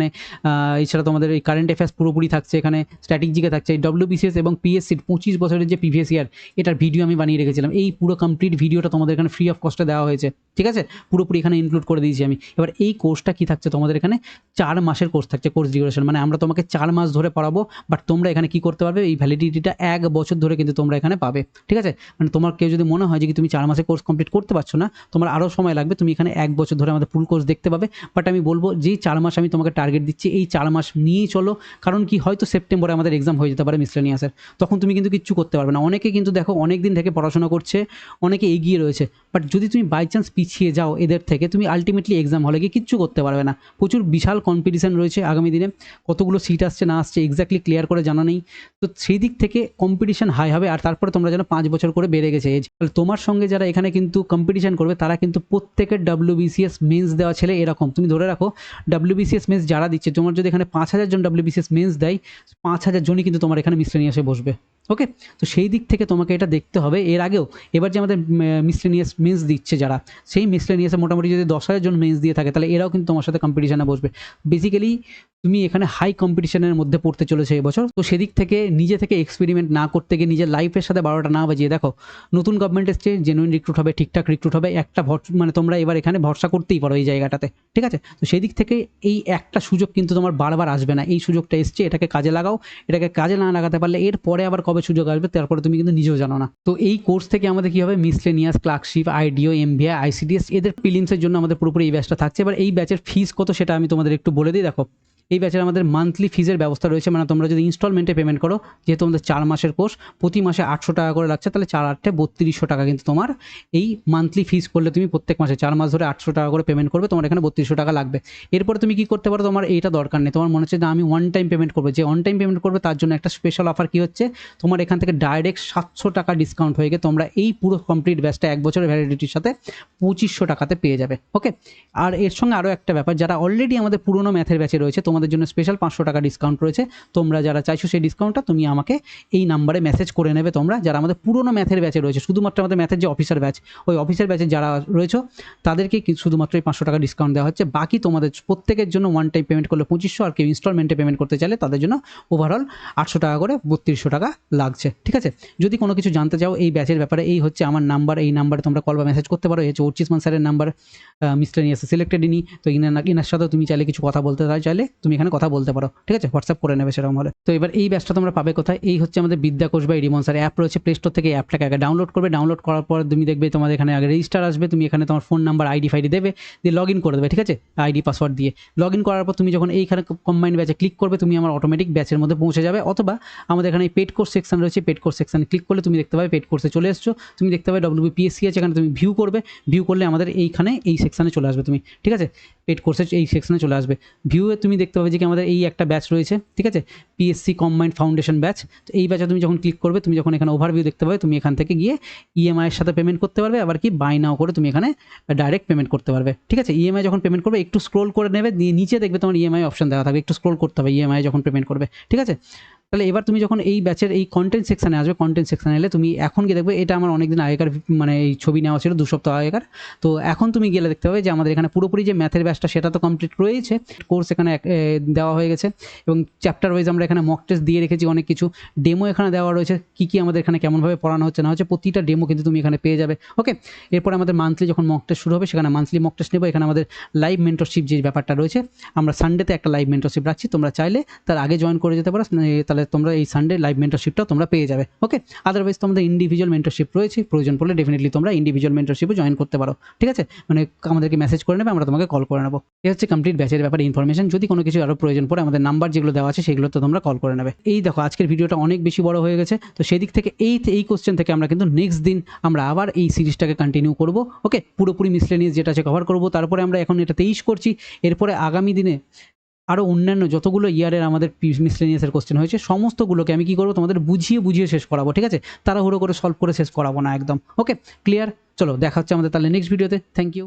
এছাড়া তোমাদের এই কারেন্ট অ্যাফেয়ার্স পুরোপুরি থাকছে এখানে, স্ট্র্যাটেজিকে থাকছে। এই WBCS এবং PSC 25 বছরের যে প্রিভিয়াস ইয়ার, এটার ভিডিও আমি বানিয়ে রেখেছিলাম। এই পুরো কমপ্লিট ভিডিওটা তোমাদের এখানে ফ্রি অফ কস্টে দেওয়া হয়েছে, ঠিক আছে? পুরোপুরি এখানে ইনক্লুড করে দিয়েছি আমি। এবার এই কোর্সটা কি থাকছে তোমাদের এখানে, 4 মাসের কোর্স থাকছে, কোর্স ডিউরেশন, মানে আমরা তোমাকে 4 মাস ধরে পড়াবো। বাট তোমরা এখানে কি করতে পারবে, এই ভ্যালিডিটিটা 1 বছর ধরে কিন্তু তোমরা এখানে পাবে, ঠিক আছে? মানে তোমার কেউ যদি মনে হয় যে কি তুমি 4 মাসে কোর্স কমপ্লিট করতে পারছো না, তোমার আরও সময় লাগবে, তুমি এখানে 1 বছর ধরে আমাদের ফুল কোর্স দেখতে পাবে। বাট আমি বলবো যেই 4 মাস আমি তোমাকে টার্গেট দিচ্ছি, এই 4 মাস নিয়েই চলো। কারণ কি, হয়তো সেপ্টেম্বরে আমাদের এক্সাম হয়ে যেতে পারে মিসলেনিয়াসের, তখন তুমি কিন্তু কিচ্ছু করতে পারবে না। অনেকে কিন্তু দেখো অনেক দিন থেকে পড়াশোনা করছে, অনেকে এগিয়ে রয়েছে, বাট যদি তুমি বাই চান্স পিছিয়ে যাও এদের থেকে, তুমি আলটিমেটলি এক্সাম হলে গিয়ে কিচ্ছু করতে পারবে না। প্রচুর বিশাল কম্পিটিশান রয়েছে আগামী দিনে, কতগুলো সিট আসছে না আসছে এক্স্যাক্টলি ক্লিয়ার করে জানা নেই। তো সেই দিক থেকে কম্পিটিশান হাই হবে। আর তারপরে তোমরা যেন 5 বছর করে বেড়ে গেছে এজ, তাহলে তোমার সঙ্গে যারা এখানে কিন্তু কম্পিটিশান করবে, তারা কিন্তু প্রত্যেকের WBCS মেন্স দেওয়া ছেলে এরকম। তুমি ধরে রাখো WBCS মেন্স যারা দিচ্ছে, তোমার যদি এখানে 5,000 জন WBCS মেন্স দেয়, 5,000 জনই কিন্তু তোমার এখানে মিসলেনিয়াসে বসবে। ওকে, তো সেই দিক থেকে তোমাকে এটা দেখতে হবে। এর আগেও এবার যে আমাদের মিসলেনিয়াস মেন্স দিচ্ছে যারা, সেই মিসলেনিয়াসে মোটামুটি যদি 10,000 জন মেন্স দিয়ে থাকে, তাহলে এরাও কিন্তু তোমার সাথে কম্পিটিশানে বসবে। বেসিক্যালি তুমি এখানে হাই কম্পিটিশনের মধ্যে পড়তে চলেছে এবছর। তো সেদিক থেকে নিজে থেকে এক্সপেরিমেন্ট না করতে গিয়ে, নিজের লাইফের সাথে 12টা না বাজিয়ে, দেখো নতুন গভর্নমেন্ট এসছে, জেনুইন রিক্রুট হবে, ঠিকঠাক রিক্রুট হবে, একটা মানে তোমরা এবার এখানে ভরসা করতেই পারো এই জায়গাটাতে, ঠিক আছে? তো সেই দিক থেকে এই একটা সুযোগ কিন্তু তোমার বারবার আসবে না। এই সুযোগটা এসছে, এটাকে কাজে লাগাও। এটাকে কাজে না লাগাতে পারলে এর পরে আবার কবে সুযোগ আসবে তারপরে তুমি কিন্তু নিজেও জানো না। তো এই কোর্স থেকে আমাদের কি হবে, miscellaneous, clerkship, IDO, MBA, ICDS এদের প্রিলিমসের জন্য আমাদের পুরোপুরি এই ব্যাচটা থাকছে। এবার এই ব্যাচের ফিস কত সেটা আমি তোমাদের একটু বলে দিই। দেখো, এই ব্যাচের আমাদের মান্থলি ফিজের ব্যবস্থা রয়েছে, মানে তোমরা যদি ইনস্টলমেন্টে পেমেন্ট করো, যেহেতু আমাদের 4 মাসের কোর্স, প্রতি মাসে 800 টাকা করে লাগছে, তাহলে 4 8 3200 টাকা কিন্তু তোমার এই মান্থলি ফিজ করলে তুমি প্রত্যেক মাসে 4 মাস ধরে 800 টাকা করে পেমেন্ট করবে, তোমার এখানে 3200 টাকা লাগবে। এরপরে তুমি কি করতে পারো, তোমার এইটা দরকার নেই, তোমার মনে হচ্ছে যে আমি ওয়ান টাইম পেমেন্ট করবো, যে ওয়ান টাইম পেমেন্ট করবে তার জন্য একটা স্পেশাল অফার কি হচ্ছে, তোমার এখান থেকে ডাইরেক্ট 700 টাকা ডিসকাউন্ট হয়ে গিয়ে তোমরা এই পুরো কমপ্লিট ব্যাচটা 1 বছরের ভ্যালিডিটির সাথে 2500 টাকাতে পেয়ে যাবে। ওকে, আর এর সঙ্গে আরও একটা ব্যাপার, যারা অলরেডি আমাদের পুরোনো ম্যাথের ব্যাচে রয়েছে তোমাদের জন্য স্পেশাল 500 টাকা ডিসকাউন্ট রয়েছে। তোমরা যারা চাইছো সেই ডিসকাউন্টটা তুমি আমাকে এই নাম্বারে মেসেজ করে নেবে, তোমরা যারা আমাদের পুরোনো ম্যাথের ব্যাচে রয়েছে, শুধুমাত্র আমাদের ম্যাথের যে অফিসার ব্যাচ, ওই অফিসার ব্যাচে যারা রয়েছে তাদেরকে শুধুমাত্র এই 500 টাকা ডিসকাউন্ট দেওয়া হচ্ছে। বাকি তোমাদের প্রত্যেকের জন্য ওয়ান টাইম পেমেন্ট করলে 2500, আর কেউ ইনস্টলমেন্টে পেমেন্ট করতে চাইলে তাদের জন্য ওভারঅল 800 টাকা করে 3200 টাকা লাগছে। ঠিক আছে, যদি কোনো কিছু জানতে চাও এই ব্যাচের ব্যাপারে, এই হচ্ছে আমার নাম্বার, এই নাম্বারে তোমরা কল বা মেসেজ করতে পারো। এই হচ্ছে অর্চিসমান স্যারের নাম্বার, মিসলেনিয়াস সিলেক্টেড ইনি, তো ইনার সাথেও তুমি চাইলে কিছু কথা বলতে চাইলে তুমি এখানে কথা বলতে পারো। ঠিক আছে, হোয়াটসঅ্যাপ করে নেবে সেরকম হলে। তো এবার এই ব্যাচটা তোমরা পাবে কোথায়, এই হচ্ছে আমাদের বিদ্যাকোষ বা রিমন স্যার অ্যাপ রয়েছে প্লে স্টোর থেকে। এই অ্যাপটাকে আগে ডাউনলোড করবে, ডাউনলোড করার পর তুমি দেখবে তোমাদের এখানে আগে রেজিস্টার আসবে, তুমি এখানে তোমার ফোন নাম্বার আইডি ফাইডি দেবে, দিয়ে লগ ইন করে দেবে। ঠিক আছে, আইডি পাসওয়ার্ড দিয়ে লগ ইন করার পর তুমি যখন এইখানে কম্বাইন্ড ব্যাচে ক্লিক করবে, তুমি আমার অটোমেটিক ব্যাচের মধ্যে পৌঁছে যাবে। অথবা আমাদের এখানে পেড কোর্স সেকশন রয়েছে, পেড কোর্স সেকশনে ক্লিক করলে তুমি দেখতে পাবে পেড কোর্সে চলে এসছো, তুমি দেখতে পাবে WBPSC আছে, এখানে তুমি ভিউ করবে, ভিউ করলে আমাদের এইখানে এই সেকশনে চলে আসবে তুমি। ঠিক আছে, পেড কোর্সের এই সেকশনে চলে আসবে, ভিউয়ে তুমি দেখতে পাবে যে কি আমাদের এই একটা ব্যাচ রয়েছে। ঠিক আছে, PSC কম্বাইন্ড ফাউন্ডেশন ব্যাচ। তো এই ব্যাচে তুমি যখন ক্লিক করবে, তুমি যখন এখানে ওভারভিউ দেখতে পাবে, তুমি এখান থেকে গিয়ে EMI এর সাথে পেমেন্ট করতে পারবে, আবার কি বাই নাও করে তুমি এখানে ডাইরেক্ট পেমেন্ট করতে পারবে। ঠিক আছে, EMI যখন পেমেন্ট করবে একটু স্ক্রোল করে নেবে, নিচে দেখবে তোমার EMI অপশন দেওয়া থাকবে, একটু স্ক্রোল করতে হবে EMI যখন পেমেন্ট করবে। ঠিক আছে, তাহলে এবার তুমি যখন এই ব্যাচের এই কন্টেন্ট সেকশানে আসবে, কন্টেন্ট সেকশানে এলে তুমি এখন গিয়ে দেখবে, এটা আমার অনেকদিন আগেকার মানে এই ছবি নেওয়া ছিল 2 সপ্তাহ আগেকার। তো এখন তুমি গেলে দেখতে পাবে যে আমাদের এখানে পুরোপুরি যে ম্যাথের ব্যাচটা সেটা তো কমপ্লিট রয়েছে, কোর্স এখানে দেওয়া হয়ে গেছে, এবং চ্যাপ্টার ওয়াইজ আমরা এখানে মক টেস্ট দিয়ে রেখেছি অনেক কিছু, ডেমো এখানে দেওয়া রয়েছে, কী আমাদের এখানে কেমনভাবে পড়ানো হচ্ছে না হচ্ছে, প্রতিটা ডেমো কিন্তু তুমি এখানে পেয়ে যাবে। ওকে, এরপরে আমাদের মান্থলি যখন মক টেস্ট শুরু হবে, সেখানে মান্থলি মক টেস্ট নেবো। এখানে আমাদের লাইভ মেন্টরশিপ যে ব্যাপারটা রয়েছে, আমরা সানডেতে একটা লাইভ মেন্টরশিপ রাখছি, তোমরা চাইলে তার আগে জয়েন করে যেতে পারো, তাহলে তোমরা এই সানডে লাইভ মেন্টরশিপটাও তোমরা পেয়ে যাবে। ওকে, আদারওয়াইজ তোমাদের ইন্ডিভিজুয়াল মেন্টরশিপ রয়েছে, প্রয়োজন পড়লে ডেফিনেটলি তোমরা ইন্ডিভিজুয়াল মেন্টরশিপও জয়েন করতে পারো। ঠিক আছে, মানে আমাদেরকে মেসেজ করে নেবে, আমরা তোমাকে কল করে নেবো। এই হচ্ছে কমপ্লিট ব্যাচের ব্যাপারে ইনফরমেশন। যদি কোনো কিছু আরও প্রয়োজন পড়ে, আমাদের নাম্বার যেগুলো দেওয়া আছে সেগুলো তো তোমরা কল করে নেবে। এই দেখো আজকের ভিডিওটা অনেক বেশি বড় হয়ে গেছে, তো সেদিক থেকে এই কোশ্চেন থেকে আমরা কিন্তু নেক্সট দিন আমরা আবার এই সিরিজটাকে কন্টিনিউ করব। ওকে, পুরোপুরি মিসলেনিয়াস যেটা আছে কভার করবো, তারপরে আমরা এখন এটা 23 করছি, এরপরে আগামী দিনে আরও অন্যান্য যতগুলো ইয়ারের আমাদের মিসলেনিয়াসের কোশ্চেন হয়েছে সমস্তগুলোকে আমি কী করবো, তোমাদের বুঝিয়ে শেষ করাবো। ঠিক আছে, তাড়াহুড়ো করে সলভ করে শেষ করাবো না একদম। Okay, clear? চলো দেখা হচ্ছে আমাদের তাহলে নেক্সট ভিডিওতে। Thank you.